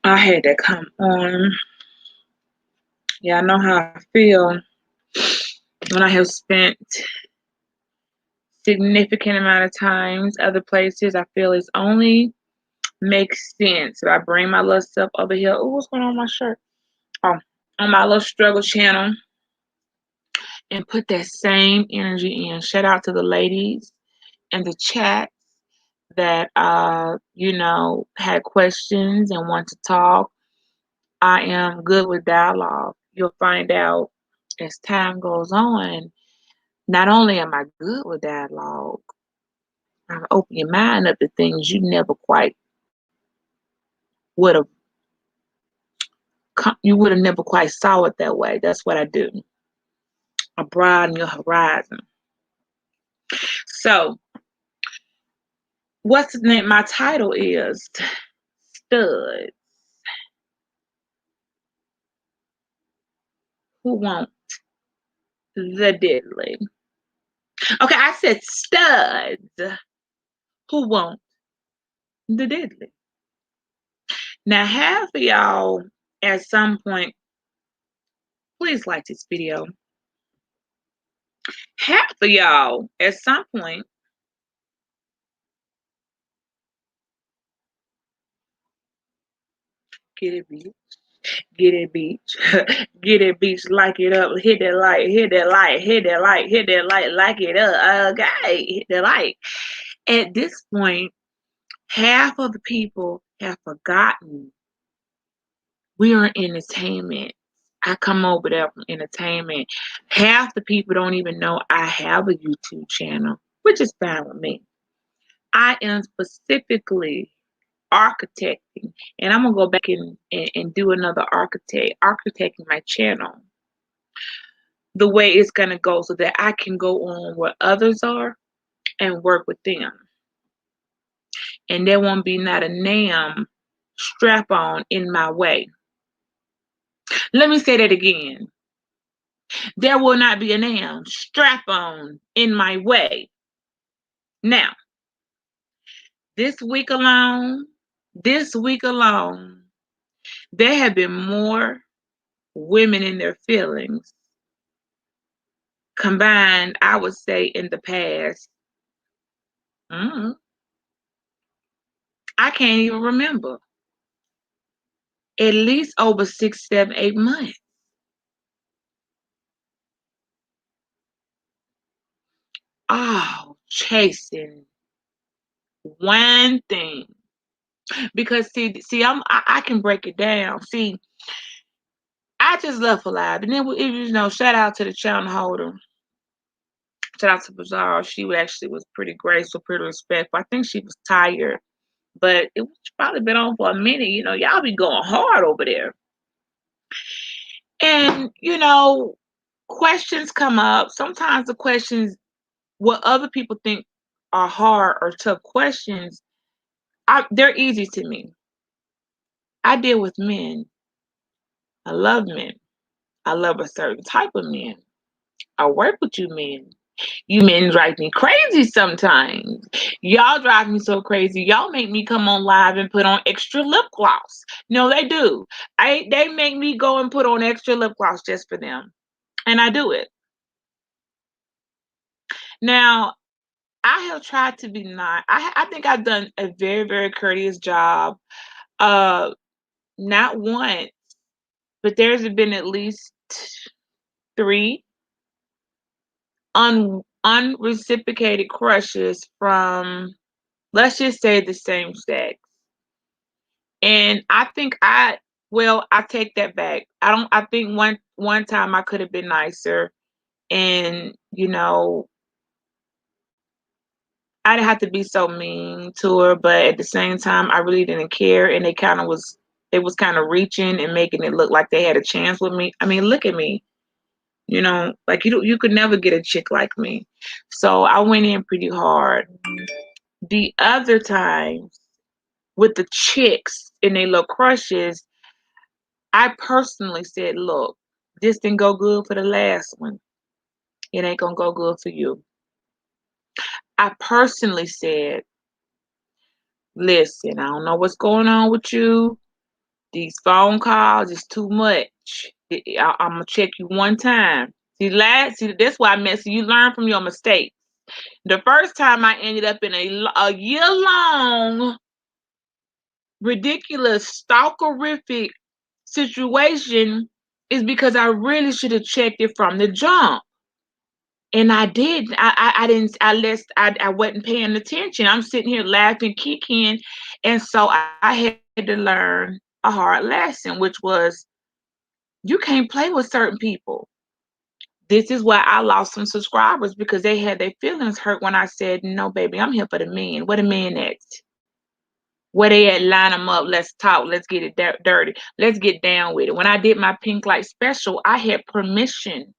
I had to come on. Yeah, I know how I feel when I have spent significant amount of times other places. I feel it's only makes sense if I bring my little stuff over here. Oh, what's going on with my shirt? Oh, on my little struggle channel and put that same energy in. Shout out to the ladies in the chat that had questions and want to talk. I am good with dialogue. You'll find out as time goes on, not only am I good with dialogue, I open your mind up to things you never quite would have you would have never quite saw it that way. That's what I do. I broaden your horizon. So what's the name? My title is Studs Who Want the Diddly. Okay, I said studs who want the diddly. Now, half of y'all at some point, please like this video. Half of y'all at some point get it, bitch. Get it, bitch. Get it, bitch. Like it up. Hit that like. Hit that like. Hit that like. Hit that like. Like it up. Okay. Hit that like. At this point, half of the people have forgotten we are entertainment. I come over there from entertainment. Half the people don't even know I have a YouTube channel, which is fine with me. I am specifically architecting, and I'm gonna go back and do another architecting my channel the way it's gonna go so that I can go on where others are and work with them. And there won't be not a damn strap on in my way. Let me say that again. There will not be a damn strap on in my way. Now, this week alone, there have been more women in their feelings combined, I would say, in the past. I can't even remember. At least over 6, 7, 8 months. Oh, chasing one thing. Because see, I can break it down. See, I just love for live, and then shout out to the channel holder. Shout out to Bazaar. She actually was pretty graceful, pretty respectful. I think she was tired, but it was probably been on for a minute. Y'all be going hard over there. And, questions come up. Sometimes the questions, what other people think are hard or tough questions, they're easy to me. I deal with men. I love men. I love a certain type of men. I work with you men. You men drive me crazy sometimes. Y'all drive me so crazy. Y'all make me come on live and put on extra lip gloss. No, they do. They make me go and put on extra lip gloss just for them. And I do it. Now, I have tried to be nice. I think I've done a very, very courteous job. Not once, but there's been at least 3 unreciprocated crushes from, let's just say, the same sex. And I think I take that back. I think one time I could have been nicer, and I didn't have to be so mean to her, but at the same time I really didn't care, and it was kind of reaching and making it look like they had a chance with me. I mean, look at me. Like you could never get a chick like me. So I went in pretty hard. The other times with the chicks and their little crushes, I personally said, look, this didn't go good for the last one. It ain't gonna go good for you. I personally said, listen, I don't know what's going on with you, These phone calls is too much. I'm gonna check you one time. See, that's why I meant. So you learn from your mistakes. The first time I ended up in a year long, ridiculous, stalkerific situation is because I really should have checked it from the jump. And I did. I didn't. I wasn't paying attention. I'm sitting here laughing, kicking, and so I had to learn a hard lesson, which was you can't play with certain people. This is why I lost some subscribers because they had their feelings hurt when I said, "No, baby, I'm here for the men. Where the men at? Where they at? Line them up. Let's talk. Let's get it dirty. Let's get down with it." When I did my Pink Light special, I had permission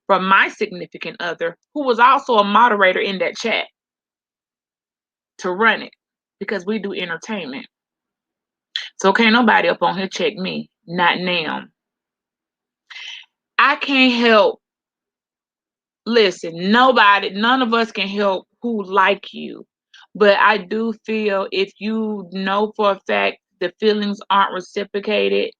from my significant other, who was also a moderator in that chat, to run it because we do entertainment. So can't nobody up on here check me. Not now. I can't help. Listen, none of us can help who like you. But I do feel if you know for a fact the feelings aren't reciprocated,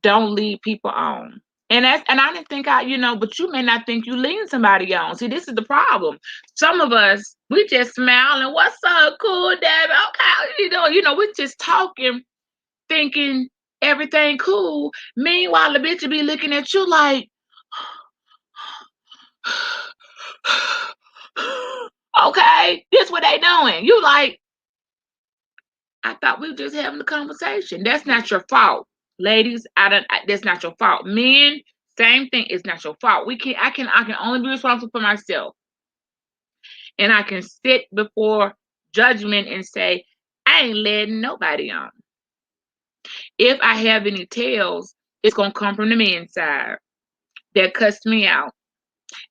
don't lead people on. And I didn't think but you may not think you leading somebody on. See, this is the problem. Some of us, we just smile and what's up, cool, David? Okay, we're just talking, thinking everything cool. Meanwhile, the bitch will be looking at you like, okay, this what they doing. You like, I thought we were just having a conversation. That's not your fault. Ladies, that's not your fault. Men, same thing, it's not your fault. I can only be responsible for myself. And I can sit before judgment and say, I ain't letting nobody on. If I have any tails, it's gonna come from the men's side that cussed me out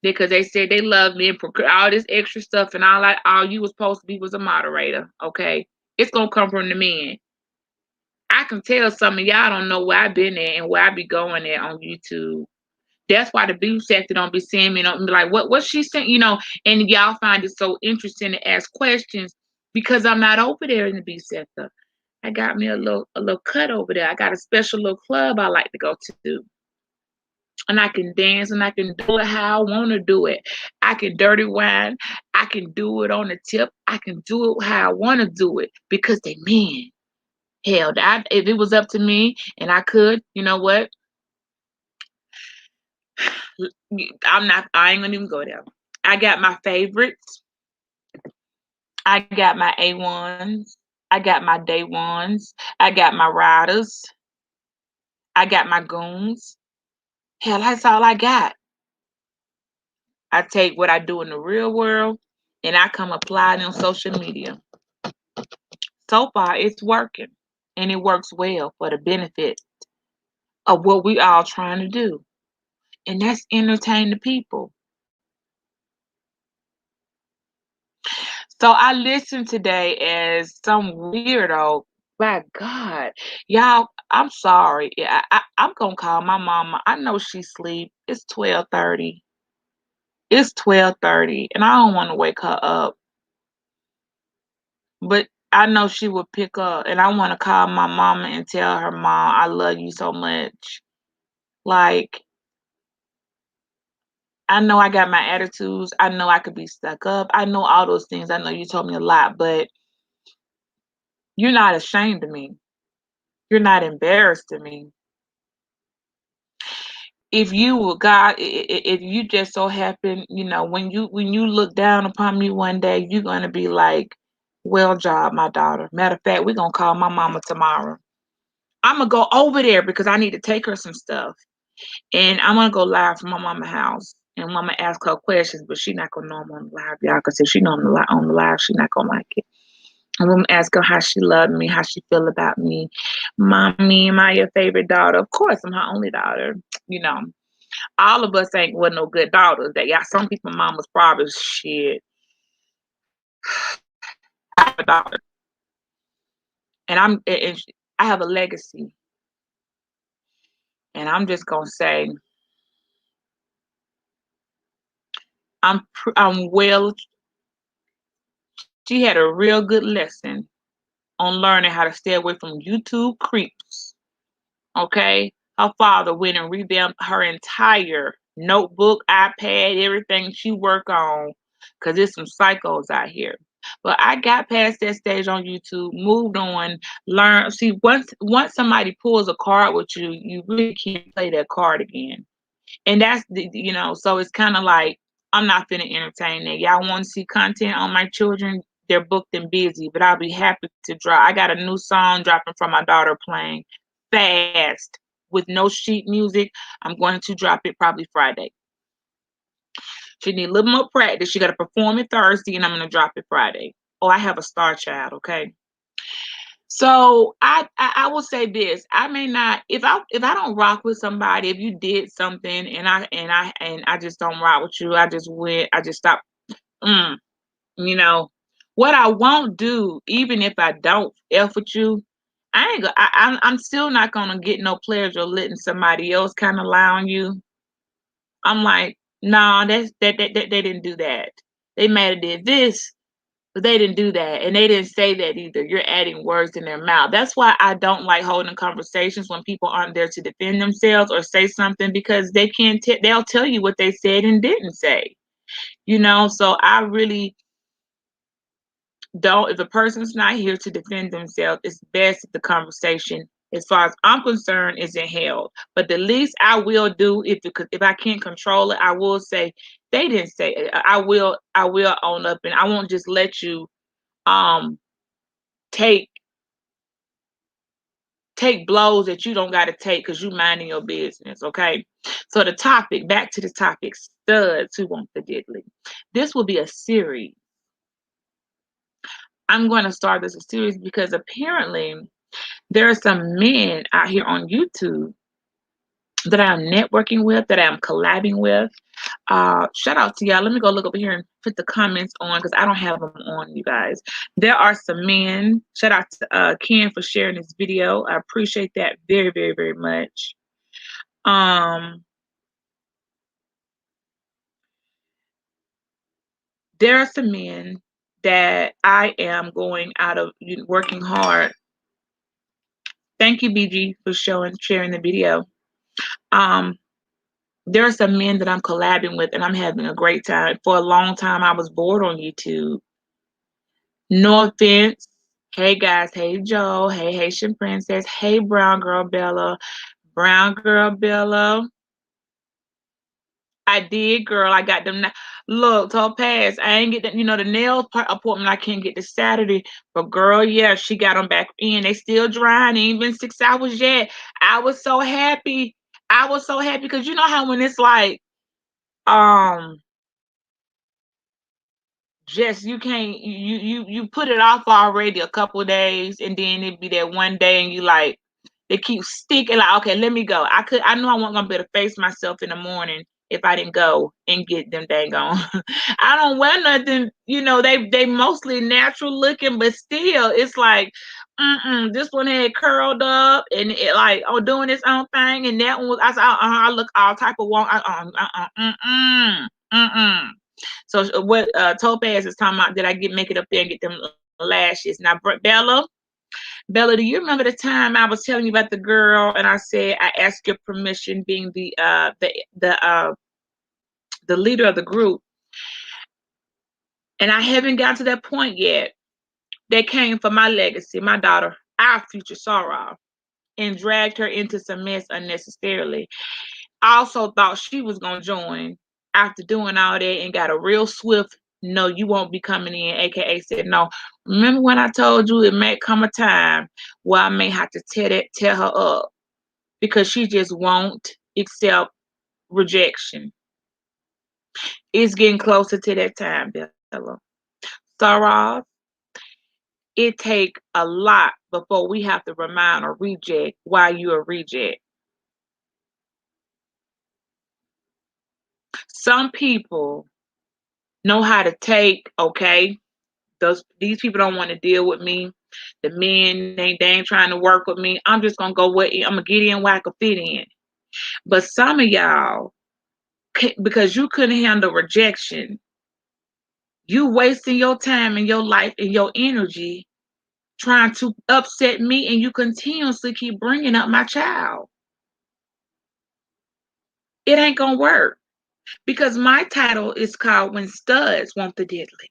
because they said they love me and all this extra stuff, and all you was supposed to be was a moderator. Okay, it's gonna come from the men. I can tell some of y'all don't know where I've been at and where I be going at on YouTube. That's why the beef sector don't be seeing me, don't be like, what's she saying? And y'all find it so interesting to ask questions because I'm not over there in the beef sector. I got me a little cut over there. I got a special little club I like to go to. And I can dance and I can do it how I want to do it. I can dirty wine. I can do it on the tip. I can do it how I want to do it because they men. Hell, if it was up to me and I could, you know what? I ain't gonna even go there. I got my favorites. I got my A1s. I got my day ones. I got my riders. I got my goons. Hell, that's all I got. I take what I do in the real world and I come apply it on social media. So far, it's working. And it works well for the benefit of what we all trying to do. And that's entertain the people. So I listened today as some weirdo. My God, y'all, I'm sorry. I'm gonna call my mama. I know she sleep. It's 12:30. It's 12:30, and I don't want to wake her up. But I know she would pick up, and I want to call my mama and tell her, Mom, I love you so much. Like, I know I got my attitudes. I know I could be stuck up. I know all those things. I know you told me a lot, but you're not ashamed of me. You're not embarrassed of me. If you were God, if you just so happen, when you look down upon me one day, you're gonna be like, "Well, job, my daughter." Matter of fact, we're gonna call my mama tomorrow. I'm gonna go over there because I need to take her some stuff, and I'm gonna go live from my mama house, and mama ask her questions, but she not gonna know I'm on the live, y'all, because if she know I'm on the live, she not gonna like it. I'm gonna ask her how she loved me, how she feel about me. Mommy, am I your favorite daughter? Of course, I'm her only daughter. You know, all of us ain't with no good daughters. That got some people mama's probably shit. I have a daughter, and I have a legacy, and I'm just gonna say I'm well. She had a real good lesson on learning how to stay away from YouTube creeps Okay. Her father went and revamped her entire notebook, iPad, everything she work on, because there's some psychos out here. But I got past that stage on YouTube, moved on, learned. See, once somebody pulls a card with you, you really can't play that card again. And that's so it's kind of like I'm not finna entertain that. Y'all want to see content on my children? They're booked and busy, but I'll be happy to drop. I got a new song dropping from my daughter playing fast with no sheet music. I'm going to drop it probably Friday. She need a little more practice. She got to perform it Thursday, and I'm gonna drop it Friday. Oh, I have a star child. Okay. So I will say this. I may not if I don't rock with somebody, if you did something and I just don't rock with you, I just stop. Mm, you know what I won't do, even if I don't F with you, I ain't go I'm still not gonna get no pleasure letting somebody else kind of lie on you. I'm like, nah, that they didn't do that. They might have did this, but they didn't do that, and they didn't say that either. You're adding words in their mouth. That's why I don't like holding conversations when people aren't there to defend themselves or say something, because they can't. They'll tell you what they said and didn't say. So I really don't. If a person's not here to defend themselves, it's best if the conversation, as far as I'm concerned, isn't held. But the least I will do, if I can't control it, I will say they didn't say it. I will own up, and I won't just let you um take take blows that you don't got to take because you minding your business. Okay. So back to the topic, studs who want the diddly. This will be a series. I'm going to start this a series because apparently there are some men out here on YouTube that I'm networking with, that I'm collabing with. Shout out to y'all. Let me go look over here and put the comments on because I don't have them on, you guys. There are some men. Shout out to Ken for sharing this video. I appreciate that very, very, very much. There are some men that I am going out of working hard. Thank you, BG, for sharing the video. Um, there are some men that I'm collabing with, and I'm having a great time. For a long time, I was bored on YouTube. No offense. Hey guys, hey Joe, hey Haitian Princess, hey Brown Girl Bella, Brown Girl Bella. I did, girl. I got them. Look, Topaz, I ain't get that. The nail appointment I can't get this Saturday. But girl, yeah, she got them back in. They still drying. Ain't been 6 hours yet. I was so happy. I was so happy because you know how when it's like, um, just you can't you put it off already a couple of days, and then it'd be that one day, and you like they keep sticking. Like, okay, let me go. I know I wasn't gonna be able to face myself in the morning if I didn't go and get them dang on. I don't wear nothing. They mostly natural looking, but still, it's like, this one had curled up and it like doing its own thing, and that one was. I said, I look all type of wrong. So what Topaz is talking about, did I make it up there and get them lashes? Now, Bella, do you remember the time I was telling you about the girl and I said I asked your permission, being the leader of the group, and I haven't gotten to that point yet. They came for my legacy, my daughter, our future Sarah, and dragged her into some mess unnecessarily. I also thought she was gonna join after doing all that and got a real swift no, you won't be coming in, aka said no. Remember when I told you it may come a time where I may have to tear her up because she just won't accept rejection. It's getting closer to that time, Bella. Sarah, it take a lot before we have to remind a reject why you're a reject. Some people know how to take, okay, these people don't want to deal with me. The men they ain't trying to work with me. I'm just gonna go with I'm gonna get in where I can fit in. But some of y'all, because you couldn't handle rejection, you wasting your time and your life and your energy trying to upset me, and you continuously keep bringing up my child. It ain't gonna work because my title is called When Studs Want the Diddly.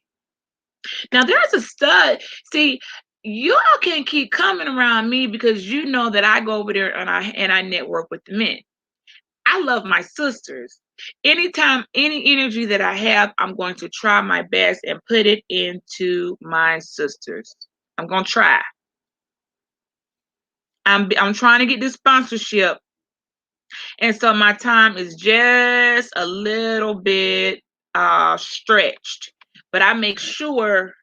Now there's a stud. See, y'all can't keep coming around me because you know that I go over there and I network with the men. I love my sisters. Anytime, any energy that I have, I'm going to try my best and put it into my sisters. I'm gonna try. I'm trying to get this sponsorship, and so my time is just a little bit stretched. But I make sure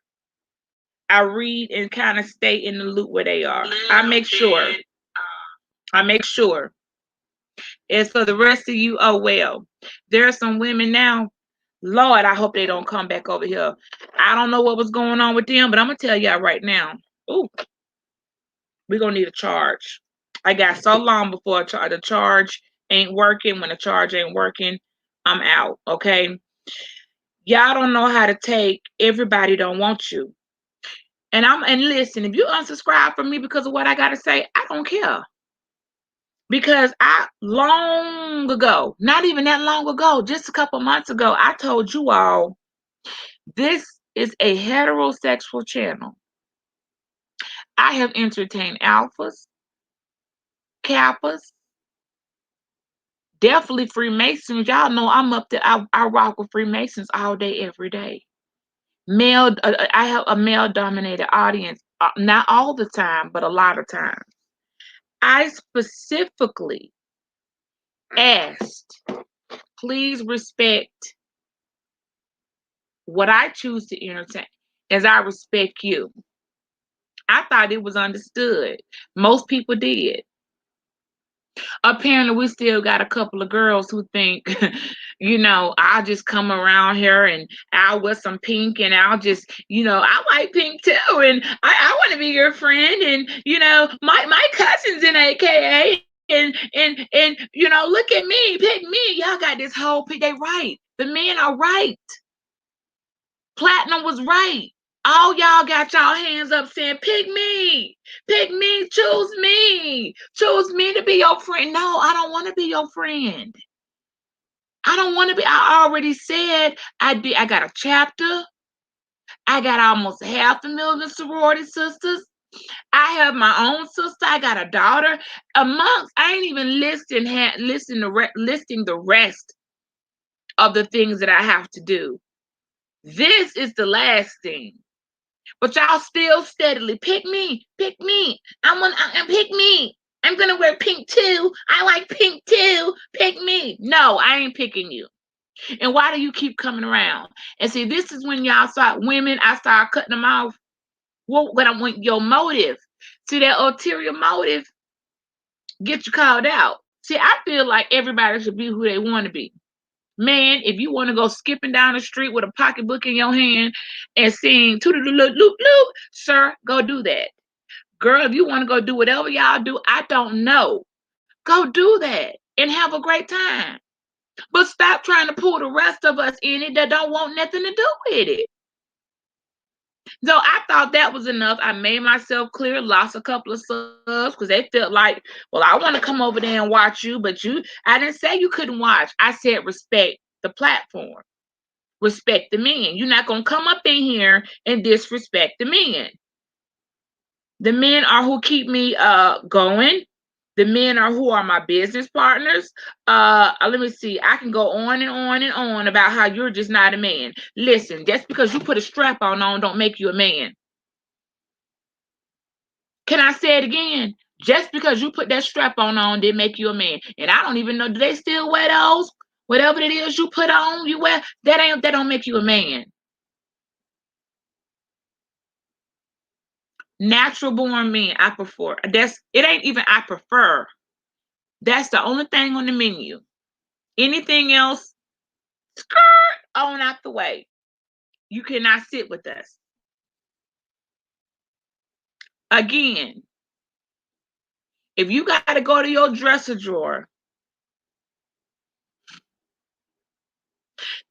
I read and kind of stay in the loop where they are. I make sure. I make sure. As for the rest of you, oh well. There are some women now. Lord, I hope they don't come back over here. I don't know what was going on with them, but I'm gonna tell y'all right now. Ooh, we're gonna need a charge. I got so long before the charge ain't working. When the charge ain't working, I'm out. Okay. Y'all don't know how to take everybody don't want you. And listen, if you unsubscribe from me because of what I gotta say, I don't care. Because I long ago, not even that long ago, just a couple months ago, I told you all this is a heterosexual channel. I have entertained alphas, kappas, definitely Freemasons. Y'all know I'm up there. I rock with Freemasons all day, every day. Male, I have a male dominated audience, not all the time, but a lot of times. I specifically asked, please respect what I choose to entertain as I respect you. I thought it was understood. Most people did. Apparently, we still got a couple of girls who think, I'll just come around here and I'll wear some pink and I'll just, I like pink too. And I want to be your friend. And, my cousin's in AKA. And look at me, pick me. Y'all got this whole, they right. The men are right. Platinum was right. All y'all got y'all hands up saying, pick me, choose me to be your friend. No, I don't want to be your friend. I don't want to be. I already said I got a chapter. I got almost 500,000 sorority sisters. I have my own sister. I got a daughter. I ain't even listing the rest of the things that I have to do. This is the last thing. But y'all still steadily pick me. Pick me. Pick me. I'm gonna wear pink too. I like pink too. Pick me. No, I ain't picking you. And why do you keep coming around? And see, this is when y'all start women. I start cutting them off. When I want your motive. See, that ulterior motive get you called out. See, I feel like everybody should be who they want to be. Man, if you want to go skipping down the street with a pocketbook in your hand and sing toot-a-loop-loop-loop, sir, go do that. Girl, if you want to go do whatever y'all do, I don't know. Go do that and have a great time. But stop trying to pull the rest of us in it that don't want nothing to do with it. So I thought that was enough. I made myself clear, lost a couple of subs because they felt like, well, I want to come over there and watch you, but I didn't say you couldn't watch. I said respect the platform, respect the men. You're not going to come up in here and disrespect the men. The men are who keep me going. The men are who are my business partners. Let me see. I can go on and on and on about how you're just not a man. Listen, just because you put a strap on don't make you a man. Can I say it again? Just because you put that strap on didn't make you a man. And I don't even know, do they still wear those? Whatever it is you put on, you wear, that don't make you a man. Natural born men, I prefer. It ain't even I prefer. That's the only thing on the menu. Anything else, skirt on out the way. You cannot sit with us. Again, if you got to go to your dresser drawer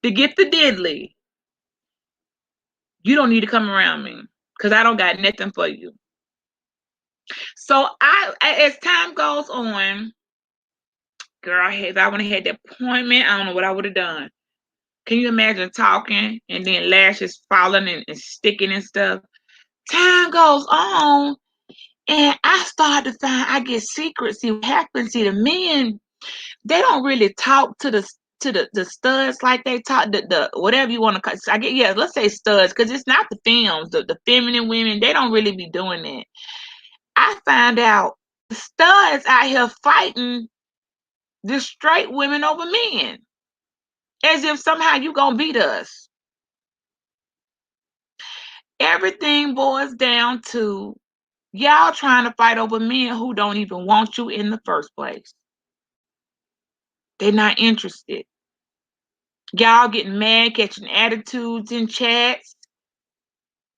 to get the diddly, you don't need to come around me because I don't got nothing for you. So as time goes on, girl, if I would have had that appointment, I don't know what I would have done. Can you imagine talking and then lashes falling and sticking and stuff? Time goes on, and I start to find I get secrets. See what happens. See, the men, they don't really talk to the studs like they talk the whatever you want to call. I get, yeah, let's say studs, because it's not the femmes, the feminine women. They don't really be doing that. I find out the studs out here fighting the straight women over men, as if somehow you gonna beat us. Everything boils down to y'all trying to fight over men who don't even want you in the first place. They're not interested. Y'all getting mad, catching attitudes in chats.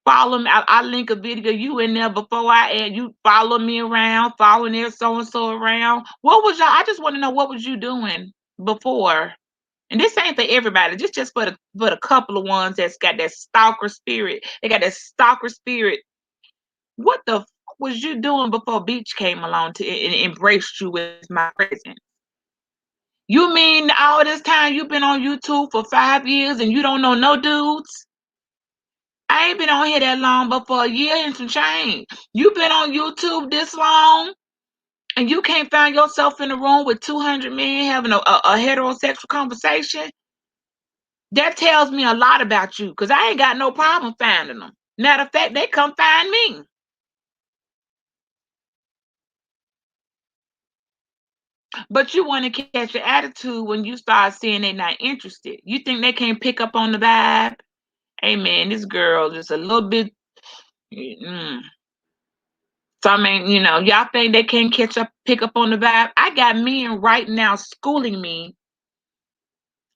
Follow me. I link a video you in there before I add. You follow me around, following their so and so around. What was y'all? I just want to know, what was you doing before? And this ain't for everybody. Just for the couple of ones that's got that stalker spirit. They got that stalker spirit. What the fuck was you doing before Beach came along and embraced you with my presence? You mean all this time you've been on YouTube for 5 years and you don't know no dudes? I ain't been on here that long, but for a year and some change. You been on YouTube this long and you can't find yourself in a room with 200 men having a heterosexual conversation? That tells me a lot about you, because I ain't got no problem finding them. Matter of fact, they come find me. But you want to catch your attitude when you start seeing they're not interested. You think they can't pick up on the vibe? Hey man, this girl is a little bit. Mm. So I mean, y'all think they can't pick up on the vibe? I got men right now schooling me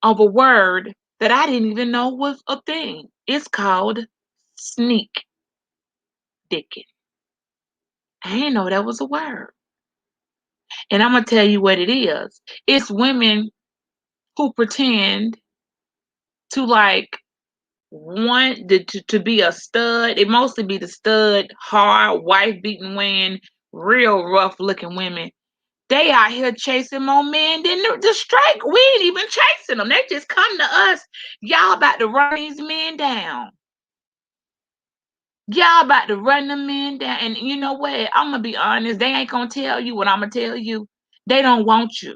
of a word that I didn't even know was a thing. It's called sneak dicking. I didn't know that was a word. And I'm gonna tell you what it is. It's women who pretend to like want to be a stud. It mostly be the stud, hard, wife beating women, real rough looking women. They out here chasing more men than the strike. We ain't even chasing them. They just come to us. Y'all about to run these men down. Y'all about to run them men down. And you know what? I'm gonna be honest. They ain't gonna tell you what I'm gonna tell you. They don't want you.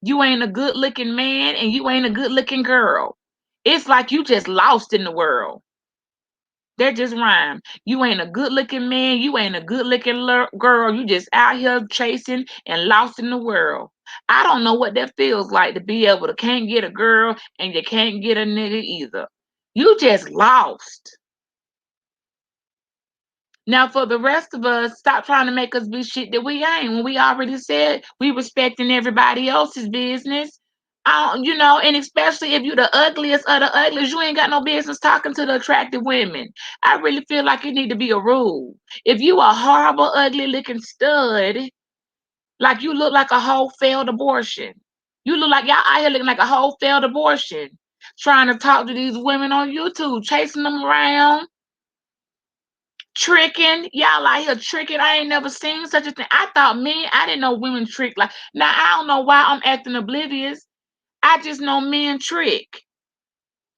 You ain't a good looking man and you ain't a good looking girl. It's like you just lost in the world. They're just rhyme. You ain't a good looking man. You ain't a good looking girl. You just out here chasing and lost in the world. I don't know what that feels like to be able to can't get a girl and you can't get a nigga either. You just lost. Now, for the rest of us, stop trying to make us be shit that we ain't. When we already said we respecting everybody else's business, and especially if you the ugliest of the ugliest, you ain't got no business talking to the attractive women. I really feel like it need to be a rule. If you a horrible, ugly looking stud, like you look like a whole failed abortion. You look like y'all out here looking like a whole failed abortion, trying to talk to these women on YouTube, chasing them around. Tricking, y'all out here tricking. I ain't never seen such a thing. I didn't know women trick. Like, now I don't know why I'm acting oblivious. I just know men trick.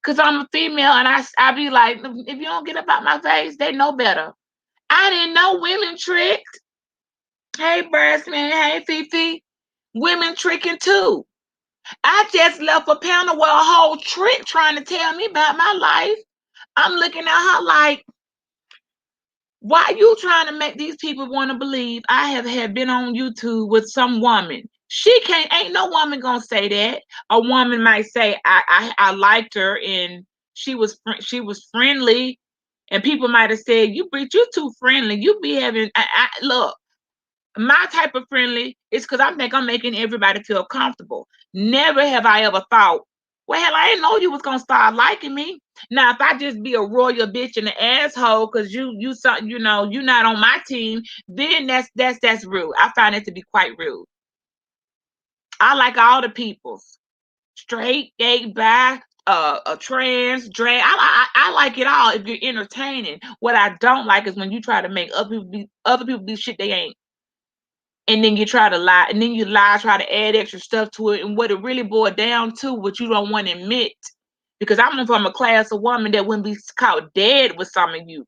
Cause I'm a female and I be like, if you don't get up out my face, they know better. I didn't know women tricked. Hey Breastman, hey Fifi. Women tricking too. I just left a panel with a whole trick trying to tell me about my life. I'm looking at her like, why you trying to make these people want to believe I have been on YouTube with some woman? She can't. Ain't no woman gonna say that. A woman might say I liked her and she was friendly, and people might have said you too friendly. You be having look. My type of friendly is because I think I'm making everybody feel comfortable. Never have I ever thought, well, hell, I didn't know you was gonna start liking me. Now, if I just be a royal bitch and an asshole because you're not on my team, then that's rude. I find it to be quite rude. I like all the peoples, straight, gay, bi, a trans drag. I like it all if you're entertaining. What I don't like is when you try to make other people do shit they ain't, and then you try to lie, and then you lie, try to add extra stuff to it, and what it really boiled down to, what you don't want to admit, because I'm from a class of woman that wouldn't be caught dead with some of you.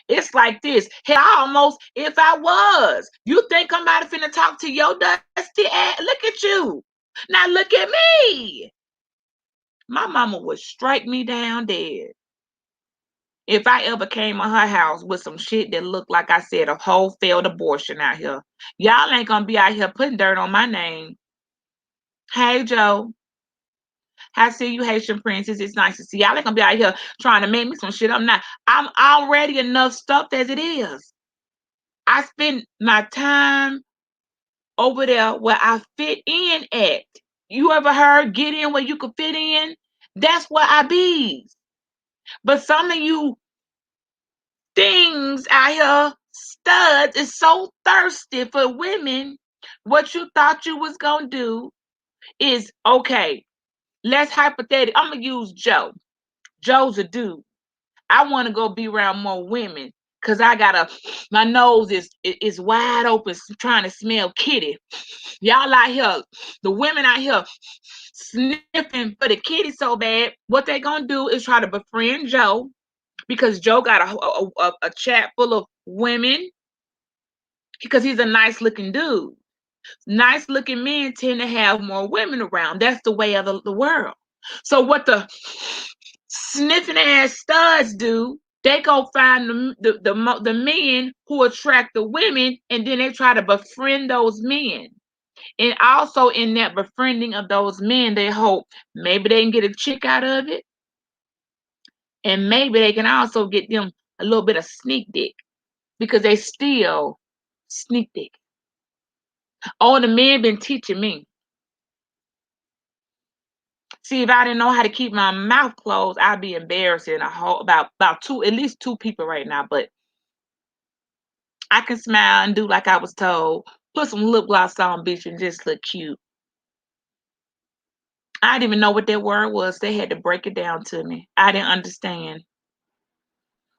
It's like this. Hell, I almost, if I was, you think I'm about to finna talk to your dusty ass? Look at you. Now look at me. My mama would strike me down dead if I ever came to her house with some shit that looked like I said a whole failed abortion out here. Y'all ain't gonna be out here putting dirt on my name. Hey Joe. I see you, Haitian princess. It's nice to see y'all ain't gonna be out here trying to make me some shit. I'm not. I'm already enough stuffed as it is. I spend my time over there where I fit in at. You ever heard get in where you could fit in? That's where I be. But some of you things out here, studs, is so thirsty for women. What you thought you was gonna do is okay. Let's hypothetical. I'm gonna use Joe. Joe's a dude. I want to go be around more women because my nose is wide open trying to smell kitty. Y'all out here, the women out here sniffing for the kitty so bad. What they gonna do is try to befriend Joe because Joe got a chat full of women because he's a nice looking dude. Nice looking men tend to have more women around. That's the way of the world. So what the sniffing ass studs do, they go find the men who attract the women, and then they try to befriend those men. And also in that befriending of those men, they hope maybe they can get a chick out of it, and maybe they can also get them a little bit of sneak dick because they still sneak dick. Oh, the men been teaching me. See, if I didn't know how to keep my mouth closed, I'd be embarrassing about at least two people right now. But I can smile and do like I was told. Put some lip gloss on, bitch, and just look cute. I didn't even know what that word was. They had to break it down to me. I didn't understand.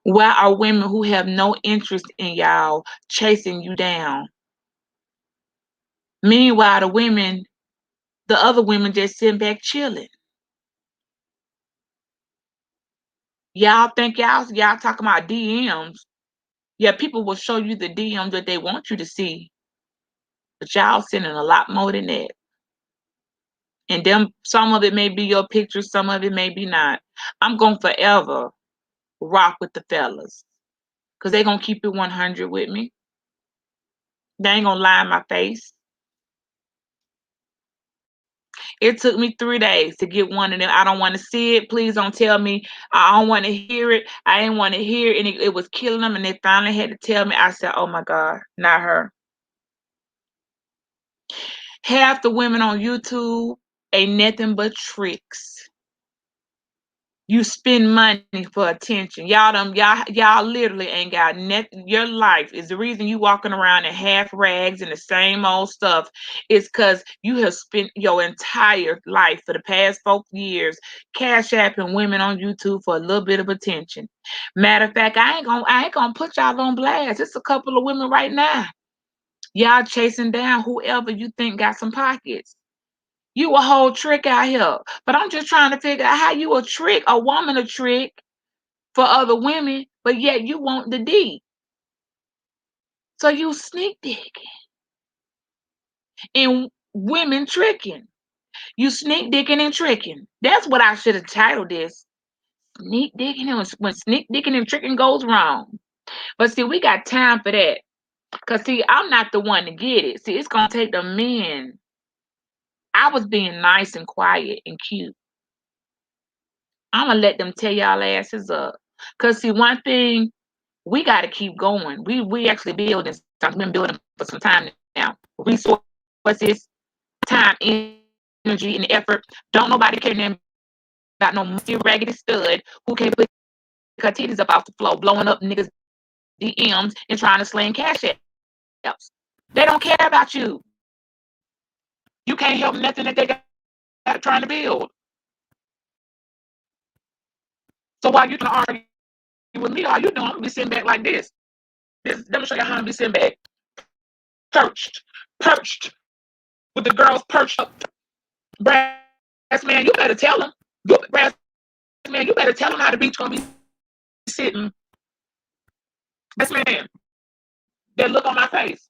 Why are women who have no interest in y'all chasing you down? Meanwhile, the other women just sitting back chilling. Y'all think y'all talking about DMs. Yeah, people will show you the DMs that they want you to see. But y'all sending a lot more than that. And them, some of it may be your picture, some of it may be not. I'm going to forever rock with the fellas. Because they going to keep it 100 with me. They ain't going to lie in my face. It took me 3 days to get one of them. I don't want to see it. Please don't tell me. I don't want to hear it. I didn't want to hear it. And it was killing them. And they finally had to tell me. I said, oh my God, not her. Half the women on YouTube ain't nothing but tricks. You spend money for attention. Y'all literally ain't got nothing. Your life is the reason you walking around in half rags and the same old stuff is because you have spent your entire life for the past 4 years cash apping women on YouTube for a little bit of attention. Matter of fact, I ain't gonna put y'all on blast. It's a couple of women right now. Y'all chasing down whoever you think got some pockets. You a whole trick out here. But I'm just trying to figure out how you a woman a trick for other women, but yet you want the D. So you sneak dicking and women tricking. You sneak dicking and tricking. That's what I should have titled this. Sneak dicking and when sneak dicking and tricking goes wrong. But see, we got time for that. Cause see, I'm not the one to get it. See, it's gonna take the men. I was being nice and quiet and cute. I'm gonna let them tear y'all asses up. Cause see, one thing we got to keep going. We actually building something. We've been building for some time now. Resources, time, energy, and effort. Don't nobody care about no musty raggedy stud who can't put her titties up off the floor, blowing up niggas DMs and trying to sling cash apps. They don't care about you. You can't help nothing that they got trying to build. So while you're trying to argue with me, all you doing, I'm gonna be sitting back like this. Let me show you how I'm gonna be sitting back, perched, with the girls perched up. Brass man, you better tell them. Brass man, you better tell them how the beach gonna be sitting. Brass man, that look on my face.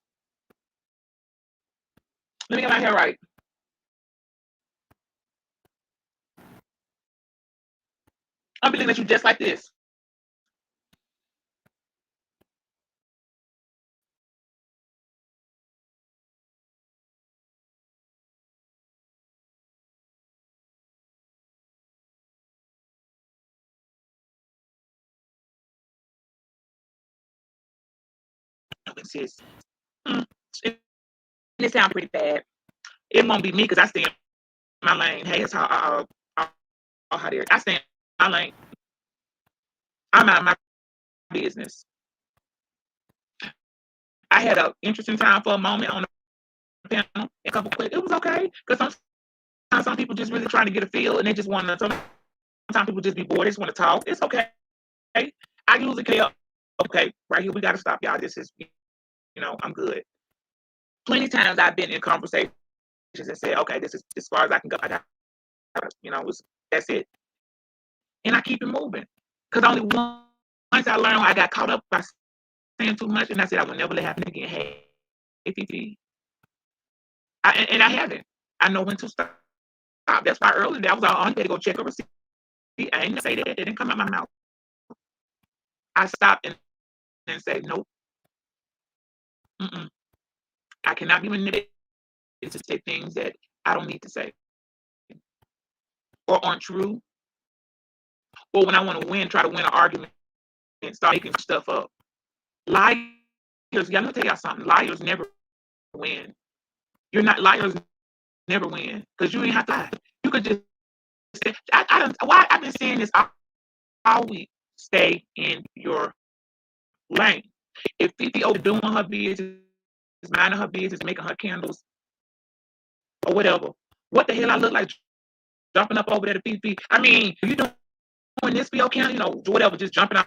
Let me get my hair right. I'm looking at you just like this. Sis. Mm. It sounds pretty bad. It won't be me because I stay in my lane. Hey, it's how there. I stay in my lane. I'm out of my business. I had an interesting time for a moment on the panel. A couple quick. It was okay because sometimes some people just really trying to get a feel and they just want to. Sometimes people just be bored. They just want to talk. It's okay. I usually care. Okay, right here we got to stop, y'all. This is, I'm good. Plenty times I've been in conversations and said, okay, this is as far as I can go. I got, that's it, and I keep it moving because only once I learned I got caught up by saying too much, and I said I will never let it happen again. Hey, APP. And I haven't. I know when to stop. That's why earlier I was all on to go check a receipt. I ain't say that. It didn't come out my mouth. I stopped and said, nope. Mm-mm. I cannot be manipulated to say things that I don't need to say or aren't true. Or when I want to win, try to win an argument and start making stuff up. Liars, let me tell y'all something. Liars never win. Liars never win because you ain't have to lie. You could just say, why I've been saying this all week. Stay in your lane. If Fifi overdoing her business, minding her business, making her candles or whatever, what the hell I look like jumping up over there to Fifi? I mean, if you doing this for your candle, whatever, just jumping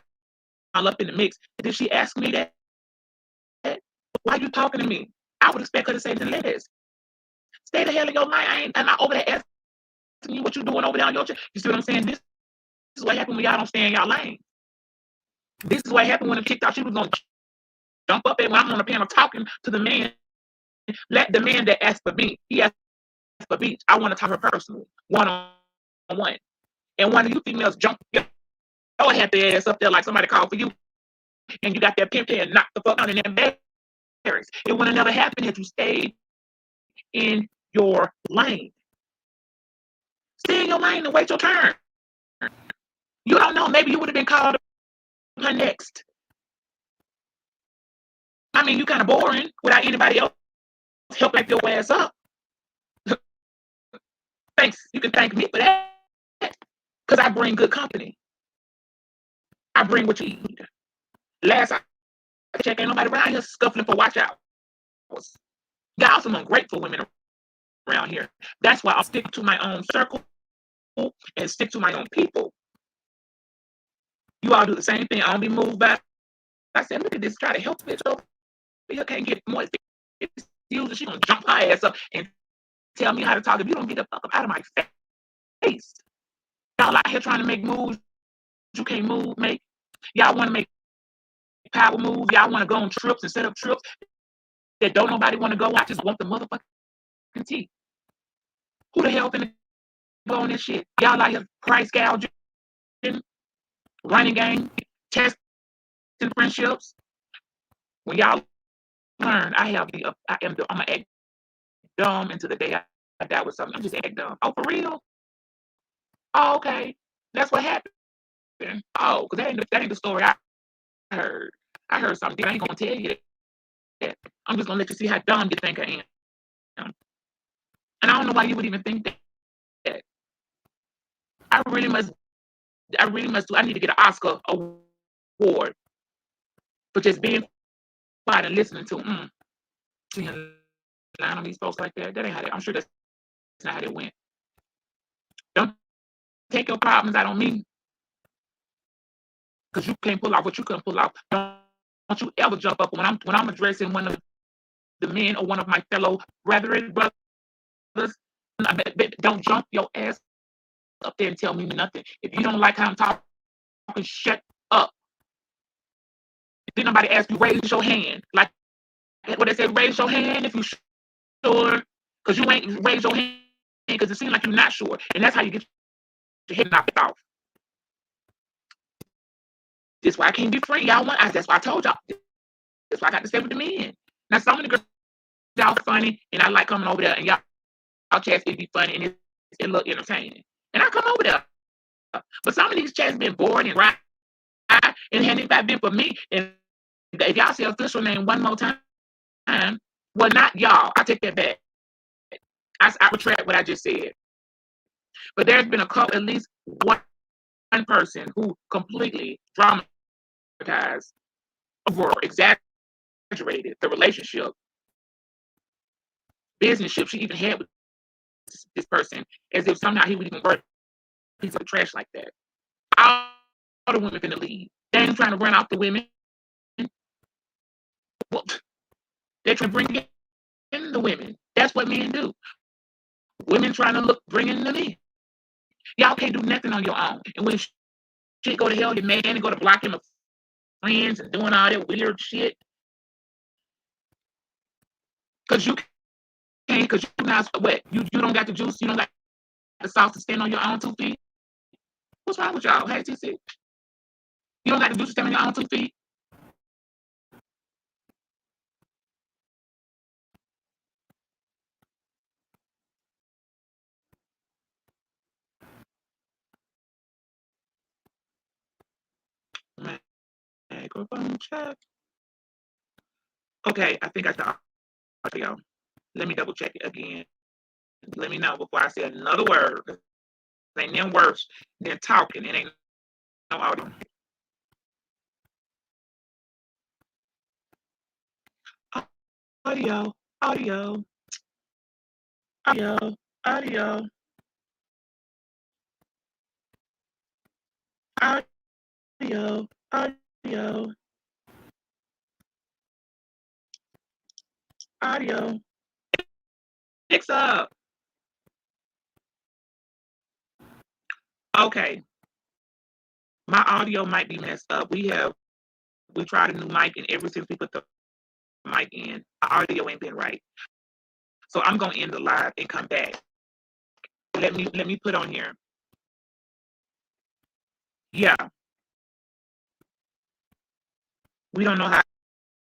all up in the mix. Did she ask me that? Why are you talking to me? I would expect her to say the less. Stay the hell in your lane. I'm not over there asking you what you doing over there on your chest. You see what I'm saying? This is what happened when y'all don't stay in y'all lane. This is what happened when the chick thought she was gonna jump up and when I'm on the panel talking to the man. Let the man that asked for me, he asked for beach. I want to talk to her personally, one on one. And one of you females jump your happy ass up there like somebody called for you, and you got that pimp and knocked the fuck out in that barracks. It would have never happened if you stayed in your lane. Stay in your lane and wait your turn. You don't know. Maybe you would have been called her next. I mean, you kind of boring without anybody else help back your ass up. Thanks. You can thank me for that. Because I bring good company. I bring what you need. Last I checked, ain't nobody around here scuffling for watch out. Y'all some ungrateful women around here. That's why I'll stick to my own circle and stick to my own people. You all do the same thing. I don't be moved by. I said, look at this, try to help bitch over here. Can't get more. She gonna jump her ass up and tell me how to talk. If you don't get the fuck up out of my face, y'all out here trying to make moves you can't make. Y'all want to make power moves. Y'all want to go on trips and set up trips that don't nobody want to go. I just want the motherfucking tea. Who the hell finna go on this shit? Y'all out here price gouging, running game, testing friendships. When y'all learn, I'm gonna act dumb until the day I die with something. I'm just act dumb. Oh, for real? Oh, okay. That's what happened. Oh, because that ain't the story I heard. I heard something. I ain't gonna tell you that. I'm just gonna let you see how dumb you think I am. And I don't know why you would even think that. I really must I need to get an Oscar award for just being quiet and listening to seeing line on these folks like that. That ain't how I'm sure that's not how they went. Don't take your problems out on me. because you can't pull off what you couldn't pull off. Don't you ever jump up when I'm addressing one of the men or one of my fellow brethren, brothers. Don't jump your ass up there and tell me nothing. If you don't like how I'm talking, shut up. If did nobody ask you, raise your hand. Like what they say, raise your hand if you sure, because you ain't raise your hand because it seems like you're not sure, and that's how you get your head knocked off. That's why I can't be free. Y'all want. That's why I told y'all. That's why I got to stay with the men. Now some of the girls y'all funny, and I like coming over there, and y'all chats it be funny and it look entertaining, and I come over there. But some of these chats been boring and right, and had it not been for me, and if y'all say official name one more time, well, not y'all. I take that back. I retract what I just said. But there's been a couple, at least one person who completely dramatized over, exaggerated the relationship, businessship she even had with this person, as if somehow he would even work a piece of trash like that. All the women finna leave. They ain't trying to run off the women. Well, they're trying to bring in the women. That's what men do. Women trying to bring in the men. Y'all can't do nothing on your own. And when shit go to hell, your man and go to blocking the friends and doing all that weird shit. Cause you can't, cause you not what? You don't got the juice, you don't got the sauce to stand on your own 2 feet. What's wrong with y'all? Hey, TC. You don't got the juice to stand on your own 2 feet. Microphone check. Okay, I think I got the audio. Let me double check it again. Let me know before I say another word. It ain't no worse than talking. It ain't no audio. Audio, audio, audio, audio, audio, audio, audio. Fix up. Okay, my audio might be messed up. We tried a new mic, and ever since we put the mic in, our audio ain't been right. So I'm gonna end the live and come back. Let me put on here. Yeah, we don't know how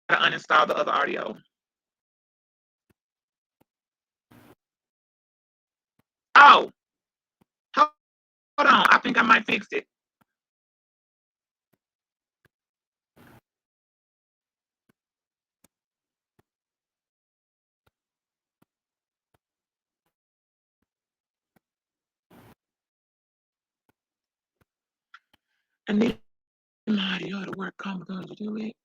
to uninstall the other audio. Oh, hold on. I think I might fix it. I need my audio to work. Come on, to do it.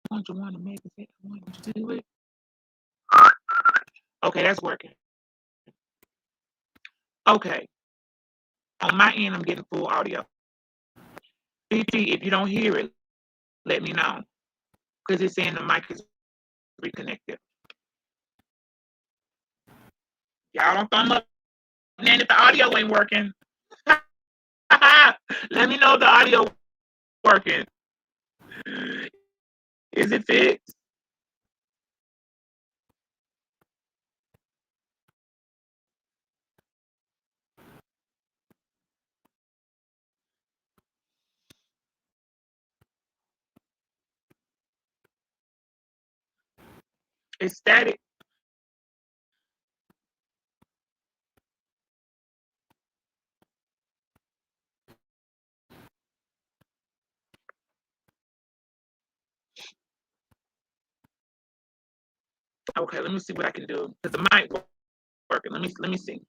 Want you want to make it? I want you to do it. Okay, that's working. Okay, on my end, I'm getting full audio. BT, if you don't hear it, let me know because it's saying the mic is reconnected. Y'all don't thumb up, man, if the audio ain't working. Let me know if the audio working. Is it fixed? It's static. Okay, let me see what I can do because the mic working. Let me see.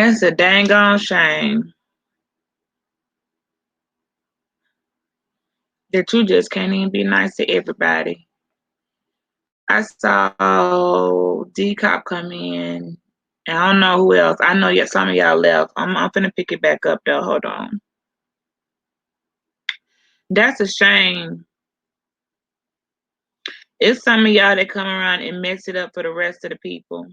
It's a dang on shame that you just can't even be nice to everybody. I saw D Cop come in. And I don't know who else. I know some of y'all left. I'm finna pick it back up though. Hold on. That's a shame. It's some of y'all that come around and mess it up for the rest of the people.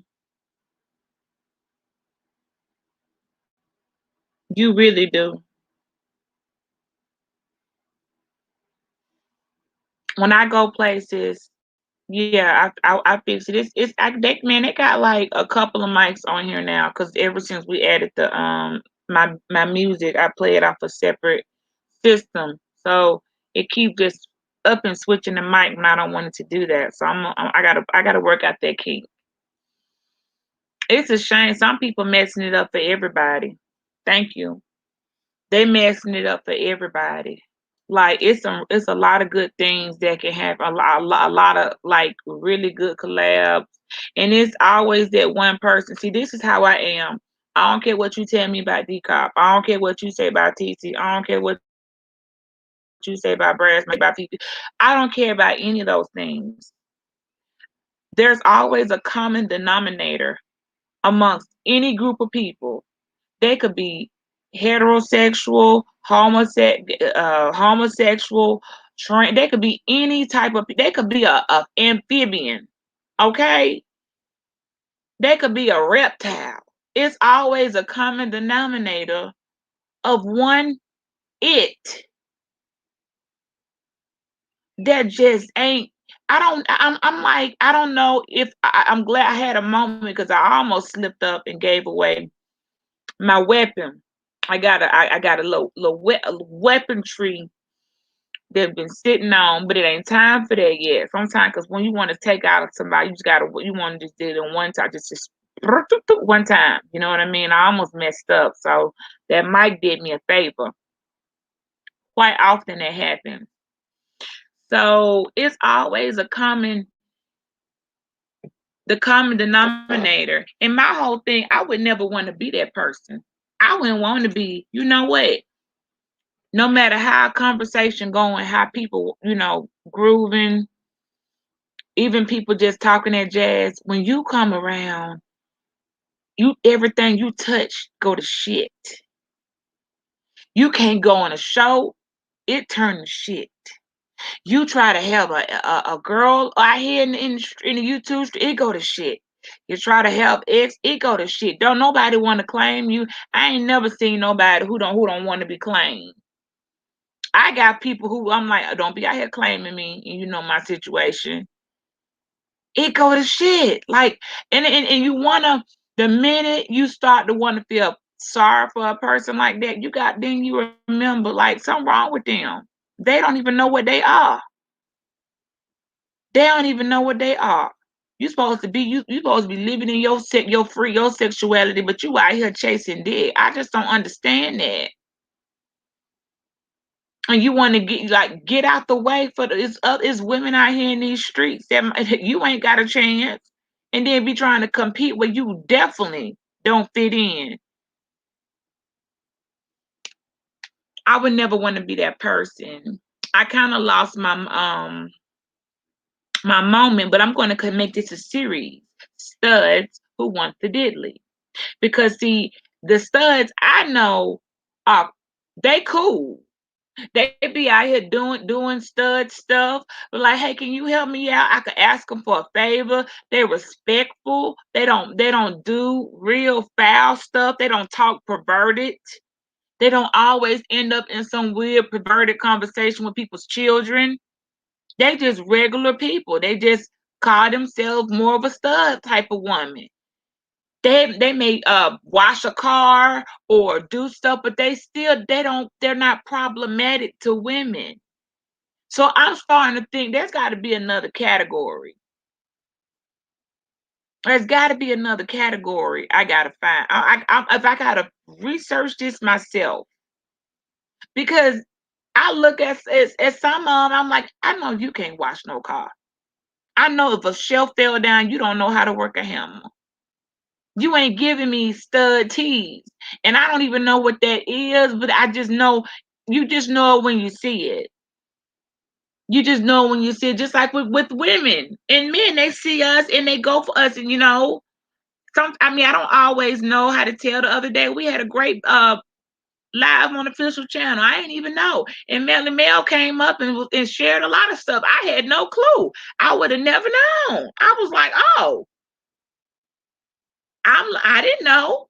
You really do. When I go places, yeah, I fix it. They got like a couple of mics on here now because ever since we added the my music, I play it off a separate system, so it keeps just up and switching the mic when I don't want it to do that. So I gotta work out that key. It's a shame. Some people messing it up for everybody. Thank you. They messing it up for everybody. Like it's a lot of good things that can happen. A lot of like really good collabs, and it's always that one person. See, this is how I am. I don't care what you tell me about D Cop. I don't care what you say about TT. I don't care what you say about Brass, about PP. I don't care about any of those things. There's always a common denominator amongst any group of people. They could be heterosexual, homosexual, they could be any type of, they could be a amphibian, okay? They could be a reptile. It's always a common denominator of one it that just ain't. I'm like, I don't know if I'm glad I had a moment because I almost slipped up and gave away my weapon. I got a little weaponry they've been sitting on, but it ain't time for that yet. Sometimes, because when you want to take out somebody, you want to just do it in one time, just one time. You know what I mean? I almost messed up, so that mic did me a favor. Quite often that happens. So it's always the common denominator. And my whole thing, I would never want to be that person. I wouldn't want to be. You know what? No matter how conversation going, how people, grooving, even people just talking that jazz, when you come around, everything you touch go to shit. You can't go on a show, it turn to shit. You try to have a girl out here in the YouTube street, it go to shit. You try to help X, it go to shit. Don't nobody want to claim you. I ain't never seen nobody who don't want to be claimed. I got people who I'm like, don't be out here claiming me, and you know my situation. It go to shit. Like, and you wanna, the minute you start to want to feel sorry for a person like that, then you remember like something wrong with them. They don't even know what they are. They don't even know what they are. You supposed to be living in your sexuality, but you out here chasing dick. I just don't understand that. And you want to get out the way for it's women out here in these streets that you ain't got a chance, and then be trying to compete where you definitely don't fit in. I would never want to be that person. I kind of lost my moment, but I'm going to make this a series. Studs who want the diddly, because see, the studs I know are they cool. They be out here doing stud stuff, but like, hey, can you help me out? I could ask them for a favor. They're respectful. They don't do real foul stuff. They don't talk perverted. They don't always end up in some weird perverted conversation with people's children. They just regular people. They just call themselves more of a stud type of woman. They may wash a car or do stuff, but they're not problematic to women. So I'm starting to think there's got to be another category. There's got to be another category I got to find. If I got to research this myself, because I look at some of them, I'm like, I know you can't wash no car. I know if a shelf fell down, you don't know how to work a hammer. You ain't giving me stud tease. And I don't even know what that is, but I just know you just know it when you see it. You just know when you see it, just like with women and men, they see us and they go for us. And I mean, I don't always know how to tell. The other day we had a great live on the official channel. I didn't even know. And Melly Mel came up and shared a lot of stuff. I had no clue. I would have never known. I was like, oh, I didn't know.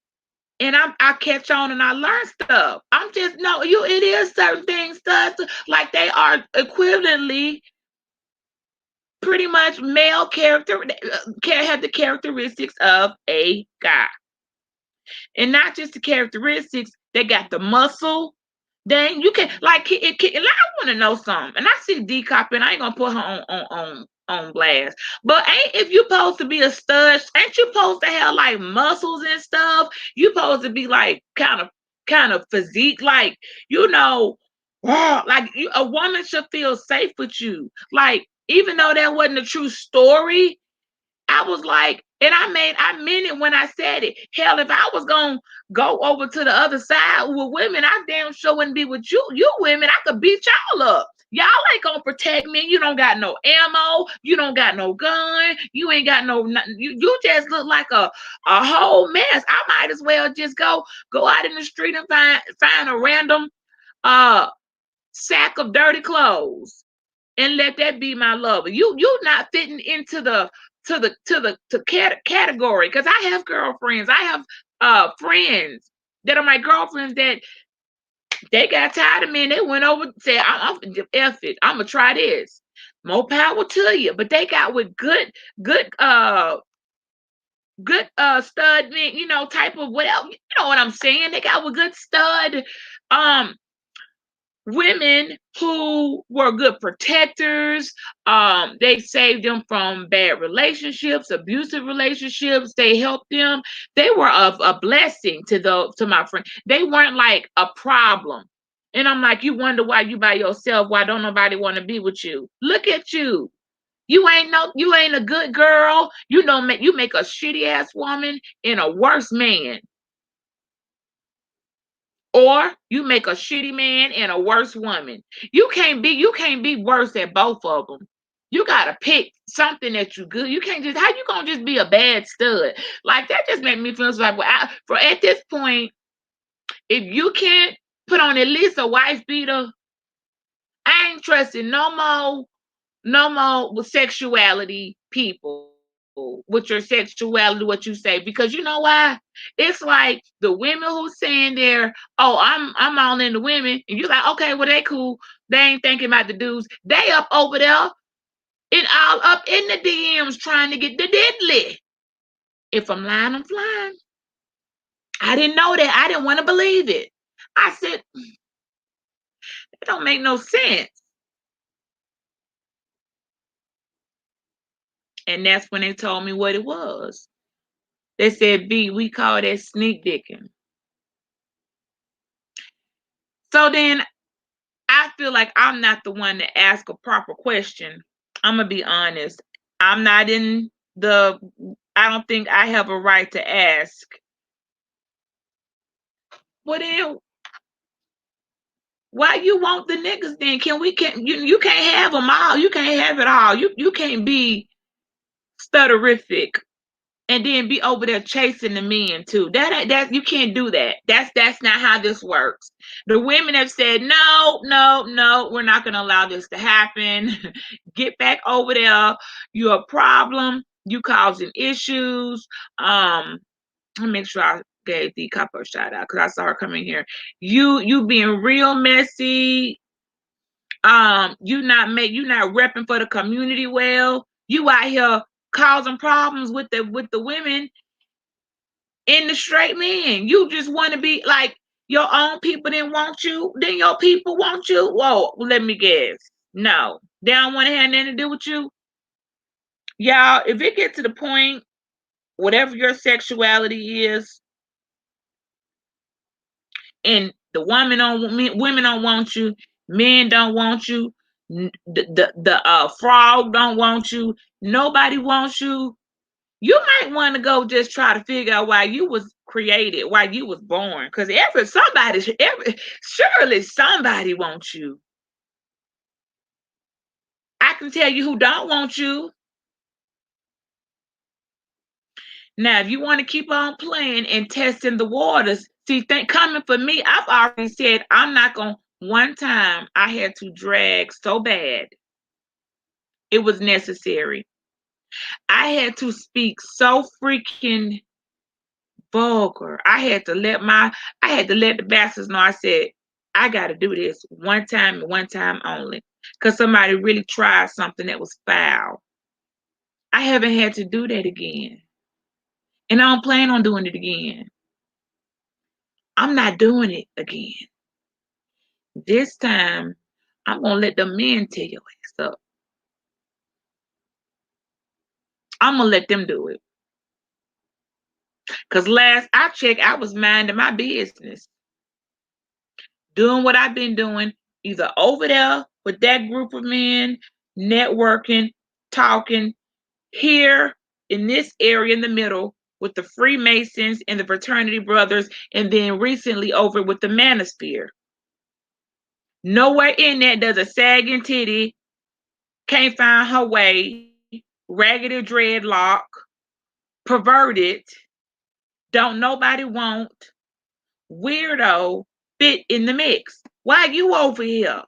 And I catch on and I learn stuff. I'm just no, it is certain things stuff like they are equivalently pretty much male character have the characteristics of a guy. And not just the characteristics, they got the muscle. Then you can like I want to know something. And I see D Cop and I ain't gonna put her on blast. But ain't if you supposed to be a stud, ain't you supposed to have like muscles and stuff? You supposed to be like kind of physique, like wow, like a woman should feel safe with you. Like, even though that wasn't a true story, I was like, and I meant it when I said it. Hell, if I was gonna go over to the other side with women, I damn sure wouldn't be with you. You women, I could beat y'all up. Y'all ain't gonna protect me. You don't got no ammo. You don't got no gun. You ain't got no. You just look like a whole mess. I might as well just go out in the street and find a random uh sack of dirty clothes and let that be my lover. You not fitting into the category, because I have girlfriends. I have friends that are my girlfriends that they got tired of me and they went over and said, I'm F it. I'm gonna try this. More power to you. But they got with good stud men, type of whatever, you know what I'm saying? They got with good stud um women who were good protectors. They saved them from bad relationships, abusive relationships. They helped them. They were a blessing to my friend. They weren't like a problem. And I'm like, you wonder why you by yourself, why don't nobody want to be with you? Look at you. You ain't a good girl. You make a shitty ass woman and a worse man. Or you make a shitty man and a worse woman. You can't be worse at both of them. You gotta pick something that you good. You can't just how you gonna just be a bad stud? Like, that just made me feel like, well, for at this point, if you can't put on at least a wife beater, I ain't trusting no more with sexuality people, with your sexuality, what you say, because you know why? It's like the women who saying there, oh, I'm all into women, and you're like, okay, well, they cool. They ain't thinking about the dudes. They up over there and all up in the DMs trying to get the deadly. If I'm lying, I'm flying. I didn't know that. I didn't want to believe it. I said, it don't make no sense. And that's when they told me what it was. They said, B, we call that sneak dicking. So then I feel like I'm not the one to ask a proper question. I'm going to be honest. I'm not in the, I don't think I have a right to ask. Well, then, why you want the niggas then? You can't have them all. You can't have it all. You can't be stutterific and then be over there chasing the men too. That you can't do that. That's not how this works. The women have said no, no, no. We're not going to allow this to happen. Get back over there. You're a problem. You causing issues. Let me make sure I gave the couple a shout out because I saw her coming here. You being real messy. You not repping for the community well. You out here causing problems with the women in the straight men. You just want to be like, your own people didn't want you, then your people want you. Whoa, let me guess. No, they don't want to have nothing to do with you. Y'all, if it gets to the point, whatever your sexuality is, and the women don't want you, men don't want you, the frog don't want you, nobody wants you. You might want to go just try to figure out why you was created, why you was born. Because surely somebody wants you. I can tell you who don't want you. Now, if you want to keep on playing and testing the waters, see, coming for me, I've already said I'm not going. One time I had to drag so bad, it was necessary. I had to speak so freaking vulgar. I had to let the bastards know. I said, I got to do this one time and one time only. Because somebody really tried something that was foul. I haven't had to do that again. And I don't plan on doing it again. I'm not doing it again. This time, I'm going to let the men tell your ass up. I'm going to let them do it. Because last I checked, I was minding my business. Doing what I've been doing, either over there with that group of men, networking, talking, here in this area in the middle with the Freemasons and the fraternity brothers, and then recently over with the Manosphere. Nowhere in that does a sagging titty, can't find her way, raggedy dreadlock, perverted, don't nobody want, weirdo fit in the mix. Why are you over here?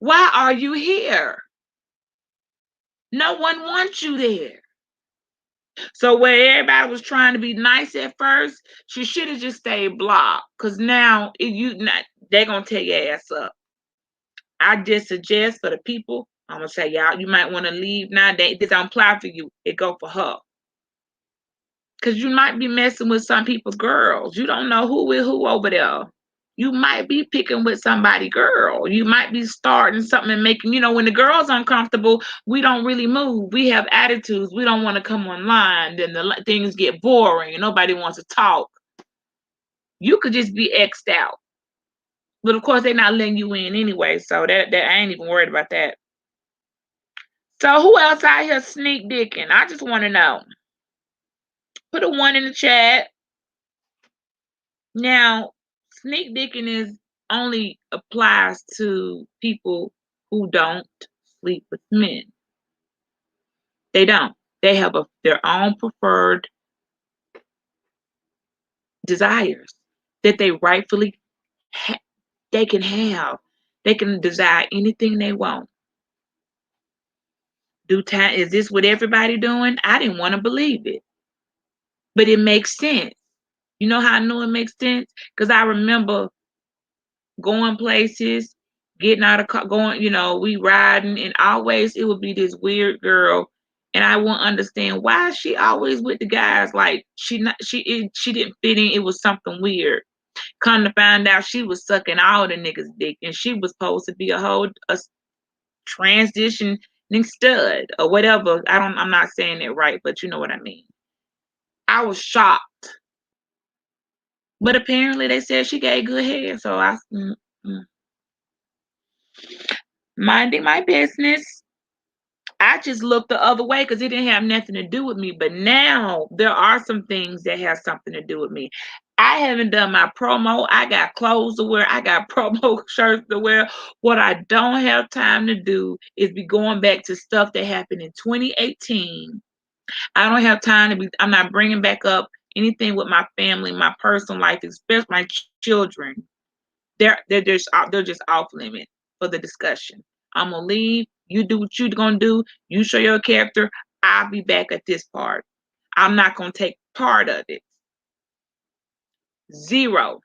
Why are you here? No one wants you there. So where everybody was trying to be nice at first, she should have just stayed blocked. Cause now they're gonna tear your ass up. I just suggest for the people, I'm gonna say y'all, you might want to leave now. This don't apply for you. It go for her. Cause you might be messing with some people's girls. You don't know who with who over there. You might be picking with somebody girl. You might be starting something and making, when the girl's uncomfortable, we don't really move. We have attitudes. We don't want to come online. Then things get boring and nobody wants to talk. You could just be X'd out. But of course, they're not letting you in anyway. So that I ain't even worried about that. So who else out here sneak dicking? I just want to know. Put a 1 in the chat. Now, sneak dicking only applies to people who don't sleep with men. They don't. They have their own preferred desires that they rightfully they can have. They can desire anything they want. Is this what everybody doing? I didn't want to believe it, but it makes sense. You know how I know it makes sense? Because I remember going places, getting out of car, going, we riding, and always it would be this weird girl, and I won't understand why she always with the guys. Like she didn't fit in. It was something weird. Come to find out, she was sucking all the niggas' dick, and she was supposed to be a transitioning stud or whatever. I'm not saying it right, but you know what I mean. I was shocked. But apparently they said she gave good head, so I minding my business. I just looked the other way because it didn't have nothing to do with me. But now there are some things that have something to do with me. I haven't done my promo. I got clothes to wear. I got promo shirts to wear. What I don't have time to do is be going back to stuff that happened in 2018. I don't have time I'm not bringing back up anything with my family, my personal life, especially my children. They're just off limit for the discussion. I'm gonna leave. You do what you're gonna do. You show your character. I'll be back at this part. I'm not gonna take part of it. 0.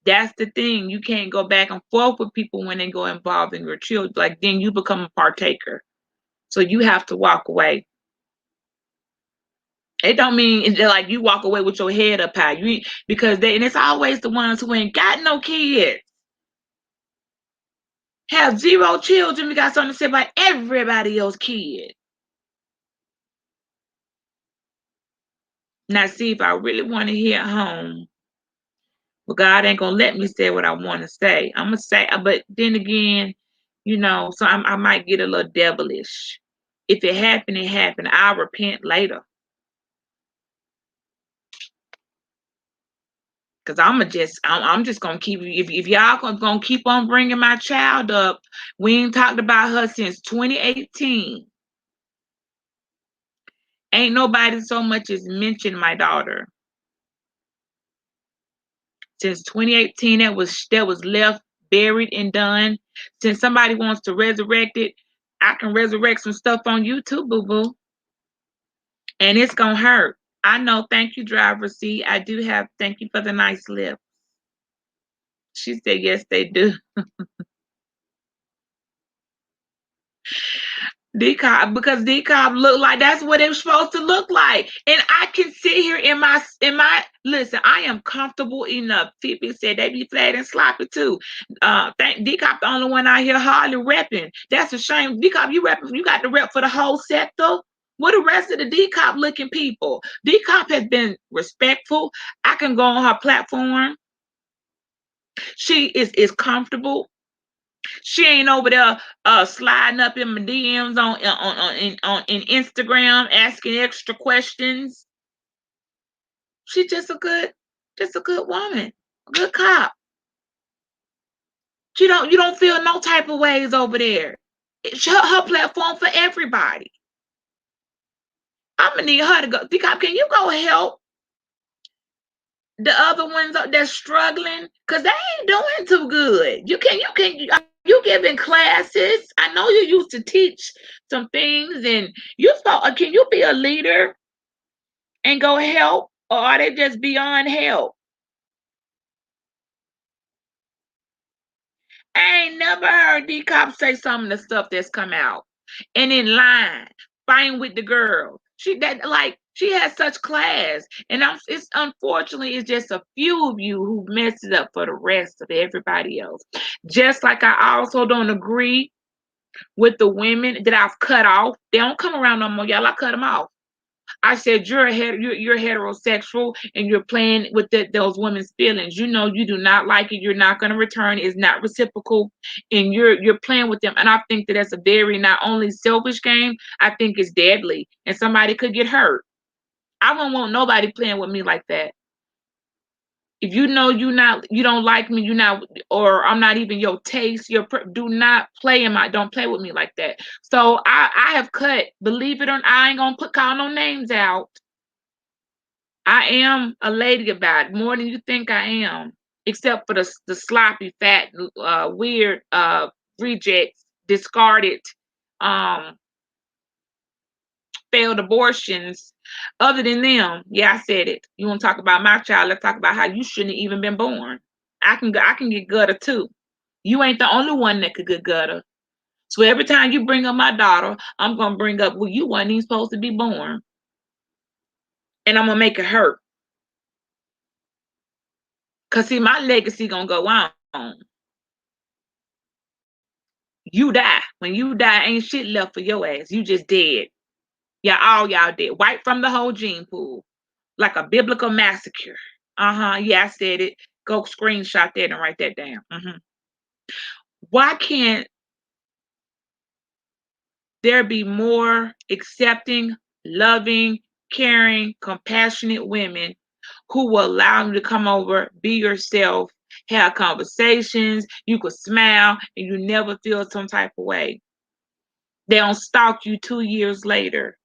That's the thing. You can't go back and forth with people when they go involved in your children. Like then you become a partaker. So you have to walk away. It don't mean it's like you walk away with your head up high. And it's always the ones who ain't got no kids. Have 0 children. We got something to say about everybody else's kid. Now, see, if I really want to hit home, but God ain't gonna let me say what I want to say. I'm gonna say, but then again, so I might get a little devilish. If it happened, it happened. I'll repent later. Cause I'm just gonna keep, if y'all gonna keep on bringing my child up, we ain't talked about her since 2018. Ain't nobody so much as mentioned my daughter since 2018. That was left, buried, and done. Since somebody wants to resurrect it, I can resurrect some stuff on YouTube, boo boo, and it's gonna hurt. I know. Thank you, driver. See, I do have. Thank you for the nice lift. She said, yes, they do. Decop, because decop look like that's what it was supposed to look like. And I can sit here in my listen, I am comfortable enough. Phoebe said they be flat and sloppy too. Thank decop the only one out here hardly repping. That's a shame. Decop, you repping, you got the rep for the whole sector. What the rest of the decop looking people? Decop has been respectful. I can go on her platform. She is comfortable. She ain't over there sliding up in my DMs in Instagram asking extra questions. She's just a good woman, a good cop. You don't feel no type of ways over there. It's her platform for everybody. I'm gonna need her to go. Decop, can you go help the other ones that's struggling? Cause they ain't doing too good. You giving classes. I know you used to teach some things, and can you be a leader and go help, or are they just beyond help? I ain't never heard D Cop say some of the stuff that's come out. And in line, fighting with the girl. She has such class. And it's unfortunately it's just a few of you who messed it up for the rest of everybody else. Just like I also don't agree with the women that I've cut off. They don't come around no more, y'all. I cut them off. I said you're heterosexual and you're playing with those women's feelings. You know you do not like it. You're not going to return. It's not reciprocal, and you're playing with them. And I think that that's a very not only selfish game. I think it's deadly, and somebody could get hurt. I don't want nobody playing with me like that. If you know you don't like me, or I'm not even your taste. Do not don't play with me like that. So I have cut. Believe it or not, I ain't gonna call no names out. I am a lady about it, more than you think I am, except for the sloppy, fat, weird, rejects, discarded, um, failed abortions. Other than them, yeah, I said it. You want to talk about my child? Let's talk about how you shouldn't have even been born. I can get gutter too. You ain't the only one that could get gutter. So every time you bring up my daughter, I'm gonna bring up, well, you wasn't even supposed to be born, and I'm gonna make it hurt. Cause see, my legacy gonna go on. You die. When you die, ain't shit left for your ass. You just dead. Yeah, all y'all dead. Wiped from the whole gene pool. Like a biblical massacre. Uh-huh. Yeah, I said it. Go screenshot that and write that down. Why can't there be more accepting, loving, caring, compassionate women who will allow you to come over, be yourself, have conversations, you could smile, and you never feel some type of way? They don't stalk you 2 years later.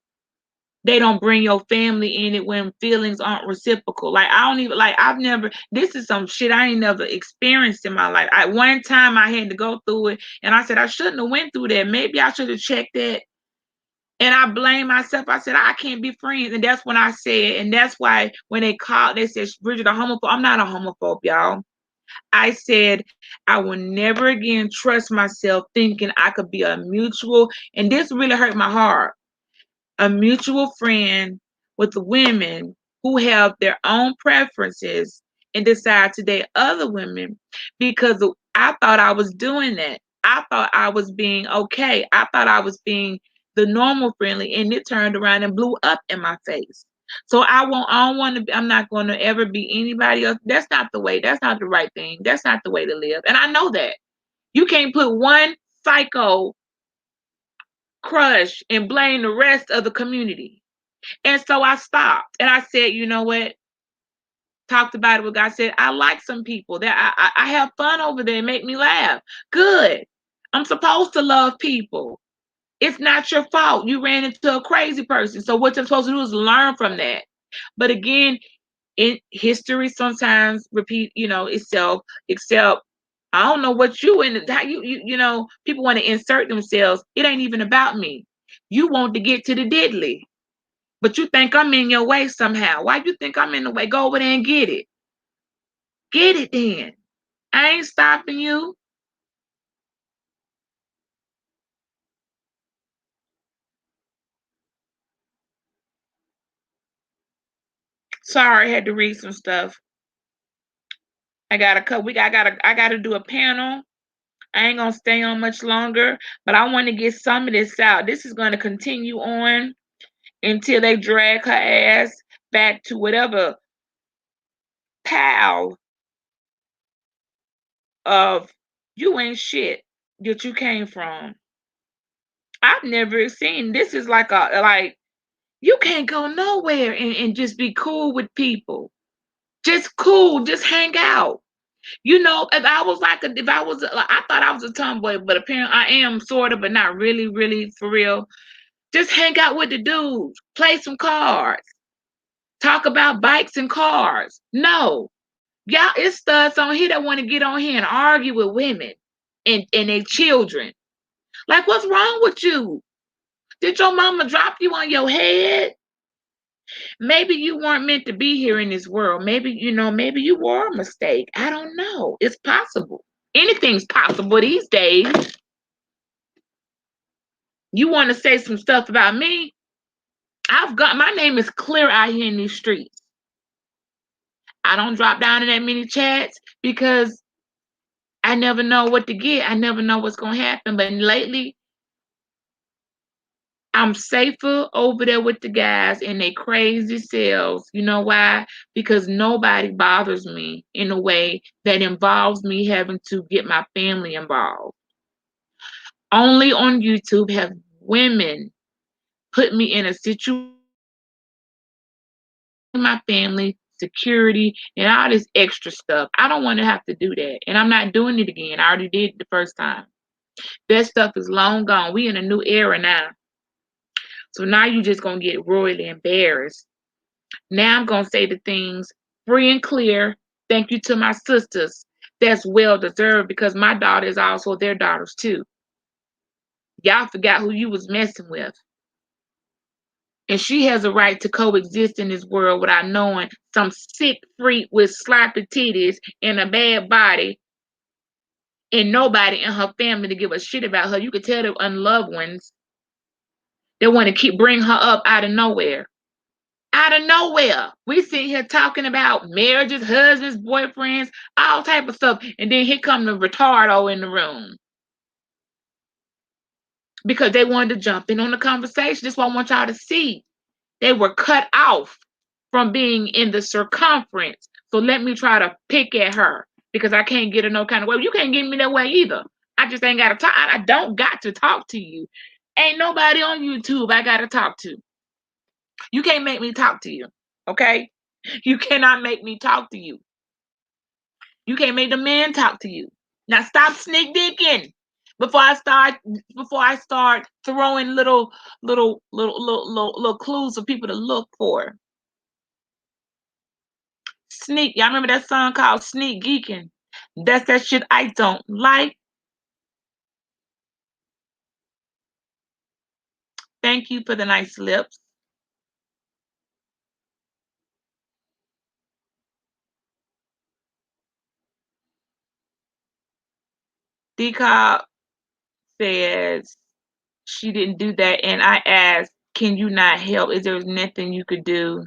They don't bring your family in it when feelings aren't reciprocal. Like I don't even like I've never this is some shit I ain't never experienced in my life. One time I had to go through it and I said I shouldn't have went through that. Maybe I should have checked that. And I blame myself. I said I can't be friends. And that's when I said, and that's why when they called, they said Bridget a homophobe. I'm not a homophobe, y'all. I said I will never again trust myself thinking I could be a mutual, and this really hurt my heart, a mutual friend with women who have their own preferences and decide to date other women because I thought I was doing that. I thought I was being okay. I thought I was being the normal friendly, and it turned around and blew up in my face. So I don't want to be, I'm not going to ever be anybody else. That's not the way. That's not the right thing. That's not the way to live. And I know that. You can't put one psycho crush and blame the rest of the community. And so I stopped and I said, you know what? Talked about it with God. Said, I like some people that I have fun over there and make me laugh. Good. I'm supposed to love people. It's not your fault. You ran into a crazy person. So what you're supposed to do is learn from that. But again, in history sometimes repeat, itself, except I don't know what you and how people want to insert themselves. It ain't even about me. You want to get to the diddly, but you think I'm in your way somehow. Why you think I'm in the way? Go over there and get it. Get it then. I ain't stopping you. Sorry, I had to read some stuff. I gotta cut. I gotta do a panel. I ain't gonna stay on much longer, but I want to get some of this out. This is gonna continue on until they drag her ass back to whatever pile of you ain't shit that you came from. I've never seen this is like you can't go nowhere and just be cool with people. Just cool, just hang out. If I was I thought I was a tomboy, but apparently I am sort of, but not really, really for real. Just hang out with the dudes, play some cards, talk about bikes and cars. No, y'all, it's studs on here that want to get on here and argue with women and their children. Like, what's wrong with you? Did your mama drop you on your head? Maybe you weren't meant to be here in this world. Maybe you were a mistake. I don't know. It's possible. Anything's possible these days. You want to say some stuff about me? I've got my name is clear out here in these streets. I don't drop down in that many chats because I never know what to get. I never know what's gonna happen. But lately, I'm safer over there with the guys and they crazy selves. You know why? Because nobody bothers me in a way that involves me having to get my family involved. Only on YouTube have women put me in a situation, my family, security, and all this extra stuff. I don't want to have to do that. And I'm not doing it again. I already did it the first time. That stuff is long gone. We in a new era now. So now you just gonna get royally embarrassed. Now I'm gonna say the things free and clear. Thank you to my sisters. That's well deserved because my daughter is also their daughters too. Y'all forgot who you was messing with. And she has a right to coexist in this world without knowing some sick freak with sloppy titties and a bad body and nobody in her family to give a shit about her. You could tell they're unloved ones. They want to keep bringing her up out of nowhere. Out of nowhere. We sit here talking about marriages, husbands, boyfriends, all type of stuff. And then here come the retardo in the room. Because they wanted to jump in on the conversation. This is what I want y'all to see. They were cut off from being in the circumference. So let me try to pick at her because I can't get her no kind of way. You can't get me that way either. I just ain't got to talk. I don't got to talk to you. Ain't nobody on YouTube I got to talk to. You can't make me talk to you. Okay? You cannot make me talk to you. You can't make the man talk to you. Now stop sneak dicking before I start throwing little clues for people to look for. Sneak. Y'all remember that song called Sneak Geeking? That's that shit I don't like. Thank you for the nice lips. Decal says she didn't do that, and I asked, "Can you not help? Is there nothing you could do?"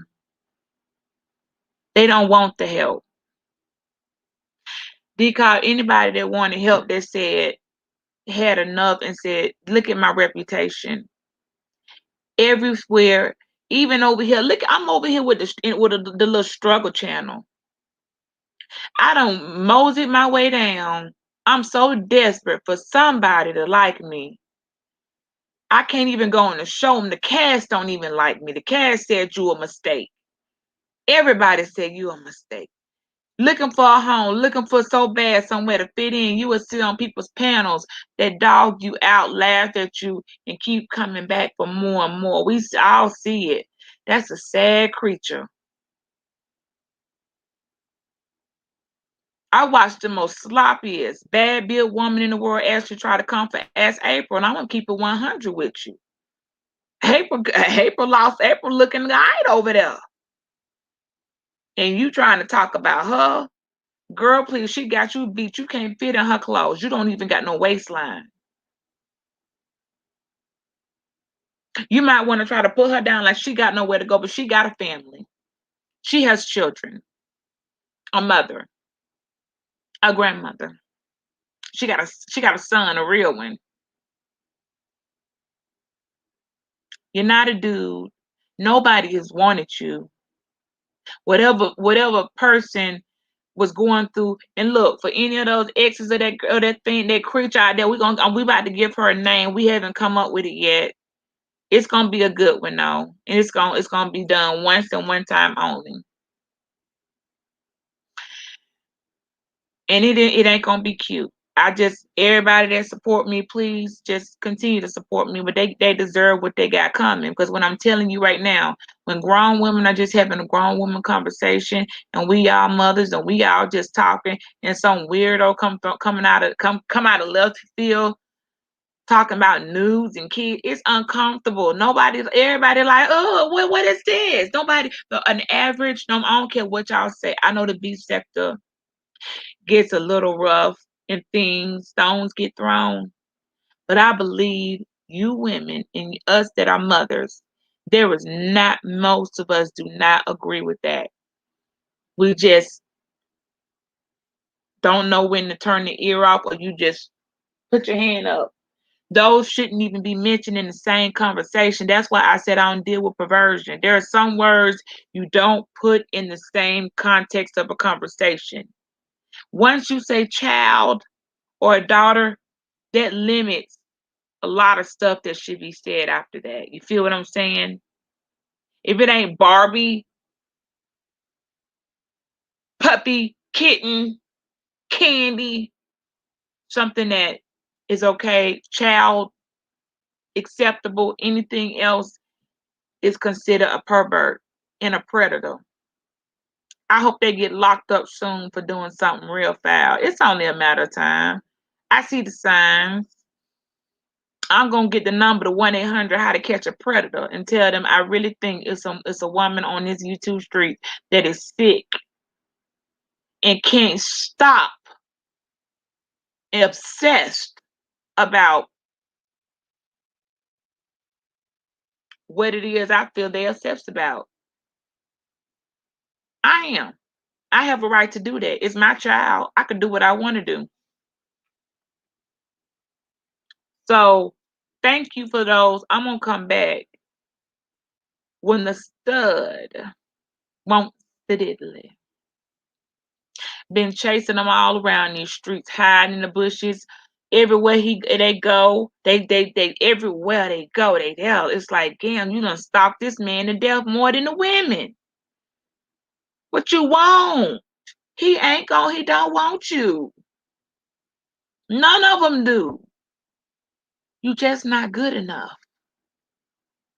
They don't want the help. Decal, anybody that wanted help that said had enough and said, "Look at my reputation everywhere, even over here. Look, I'm over here with the little struggle channel. I don't mosey my way down. I'm so desperate for somebody to like me. I can't even go on the show. The cast don't even like me. The cast said you a mistake. Everybody said you a mistake. Looking for a home, looking for so bad somewhere to fit in. You will sit on people's panels that dog you out, laugh at you, and keep coming back for more and more. We all see it. That's a sad creature. I watched the most sloppiest, bad built woman in the world actually try to come for ask April, and I'm gonna keep it 100 with you. April looking right over there. And you trying to talk about her. Girl, please, she got you beat. You can't fit in her clothes. You don't even got no waistline. You might want to try to put her down like she got nowhere to go, but she got a family. She has children, a mother, a grandmother. She got a son, a real one. You're not a dude. Nobody has wanted you. Whatever person was going through, and look, for any of those exes of that thing, that creature out there, we about to give her a name. We haven't come up with it yet. It's gonna be a good one though. And it's gonna be done once and one time only. And it ain't gonna be cute. I just everybody that support me, please just continue to support me. But they deserve what they got coming. Because when I'm telling you right now, when grown women are just having a grown woman conversation, and we all mothers, and we all just talking, and some weirdo come out of left field talking about nudes and kids, it's uncomfortable. Everybody like, oh, what is this? Nobody, but an average, no, I don't care what y'all say. I know the beef sector gets a little rough and things, stones get thrown. But I believe you women and us that are mothers, there is not, most of us do not agree with that. We just don't know when to turn the ear off, or you just put your hand up. Those shouldn't even be mentioned in the same conversation. That's why I said I don't deal with perversion. There are some words you don't put in the same context of a conversation. Once you say child or a daughter, that limits a lot of stuff that should be said after that. You feel what I'm saying? If it ain't Barbie, puppy, kitten, candy, something that is okay, child, acceptable, anything else is considered a pervert and a predator. I hope they get locked up soon for doing something real foul. It's only a matter of time. I see the signs. I'm gonna get the number to 1-800 how to catch a predator and tell them I really think it's a woman on this YouTube street that is sick and can't stop and obsessed about what it is I feel they're obsessed about. I am. I have a right to do that. It's my child. I can do what I want to do. So thank you for those. I'm gonna come back when the stud wants the diddly. Been chasing them all around these streets, hiding in the bushes. Everywhere they go, they everywhere they go, they there. It's like, damn, you done stalked this man to death more than the women. What you want? He don't want you. None of them do. You just not good enough.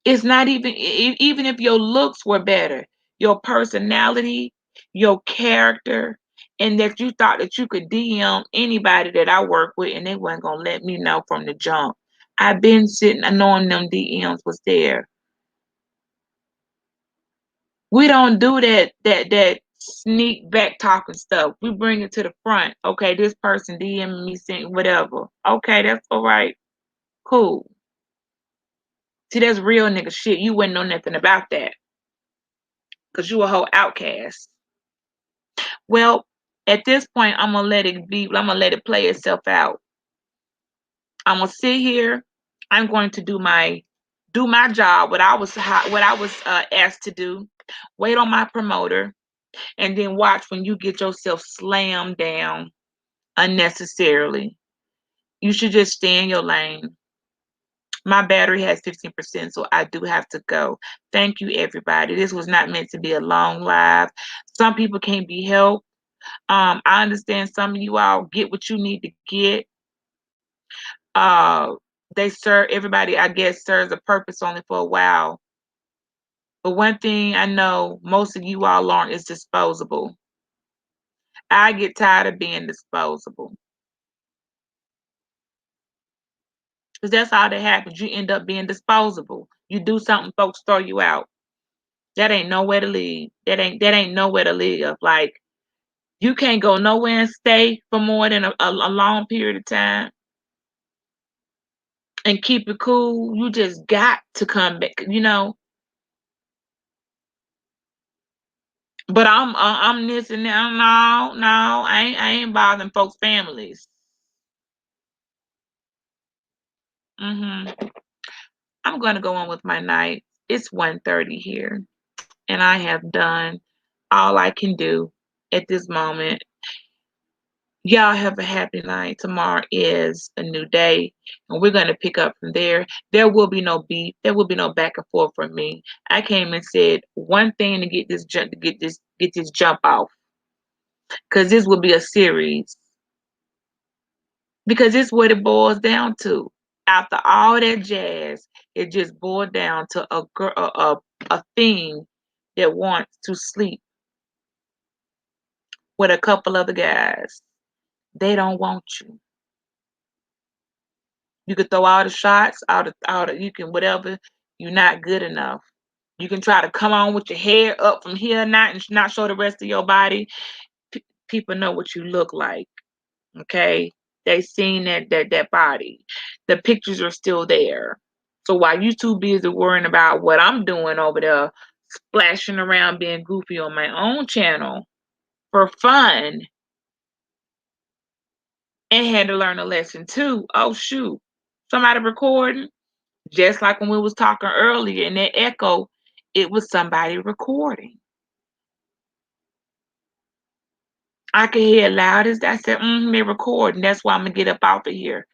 It's not even if your looks were better, your personality, your character, and that you thought that you could DM anybody that I work with and they weren't gonna let me know from the jump. I've been sitting knowing them DMs was there. We don't do that sneak back talking stuff. We bring it to the front. Okay, this person DMing me saying whatever. Okay, that's all right. Cool. See, that's real nigga shit. You wouldn't know nothing about that. Cause you a whole outcast. Well, at this point, I'm gonna let it be. I'm gonna let it play itself out. I'm gonna sit here. I'm going to do my job. What I was asked to do. Wait on my promoter, and then watch when you get yourself slammed down unnecessarily. You should just stay in your lane. My battery has 15%, so I do have to go. Thank you, everybody. This was not meant to be a long live. Some people can't be helped. I understand some of you all get what you need to get. Uh, they serve everybody, I guess, serves a purpose only for a while. But one thing I know most of you all aren't is disposable. I get tired of being disposable. Because that's all that happens. You end up being disposable. You do something, folks throw you out. That ain't nowhere to live. That ain't nowhere to live. Like, you can't go nowhere and stay for more than a long period of time and keep it cool. You just got to come back. But I'm this and that. No, I ain't bothering folks' families. I'm gonna go on with my night. It's 1:30 here, and I have done all I can do at this moment. Y'all have a happy night. Tomorrow is a new day, and we're gonna pick up from there. There will be no beef. There will be no back and forth from me. I came and said one thing to get this jump off, because this will be a series. Because it's what it boils down to. After all that jazz, it just boiled down to a thing that wants to sleep with a couple other guys. They don't want you. You could throw all the shots, you can whatever. You're not good enough. You can try to come on with your hair up from here, not show the rest of your body. People know what you look like. Okay, they seen that body. The pictures are still there. So while you too busy worrying about what I'm doing over there, splashing around being goofy on my own channel for fun, and had to learn a lesson too. Oh shoot, somebody recording. Just like when we was talking earlier in that echo, it was somebody recording. I could hear loud as I said, they're recording. That's why I'm gonna get up out of here.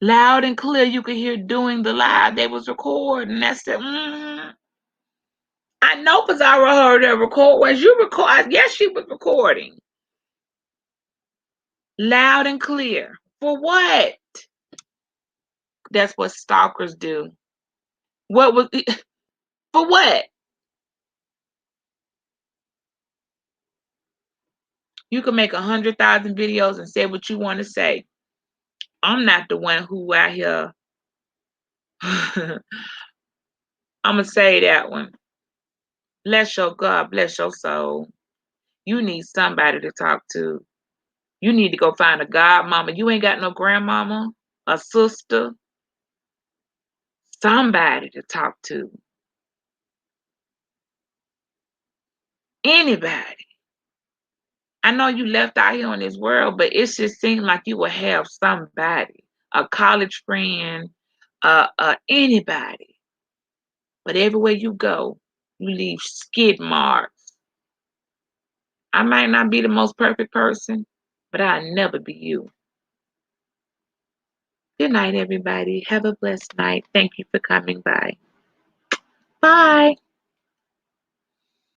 Loud and clear, you could hear doing the live. They was recording. I said, I know because I heard her record. Was you record? Yes, she was recording. Loud and clear. For what? That's what stalkers do. What was for what? You can make 100,000 videos and say what you want to say. I'm not the one who out here. I'm gonna say that one. Bless your God, bless your soul. You need somebody to talk to. You need to go find a godmama. You ain't got no grandmama, a sister, somebody to talk to. Anybody. I know you left out here in this world, but it just seems like you will have somebody, a college friend, anybody. But everywhere you go, you leave skid marks. I might not be the most perfect person, but I'll never be you. Good night, everybody. Have a blessed night. Thank you for coming by. Bye.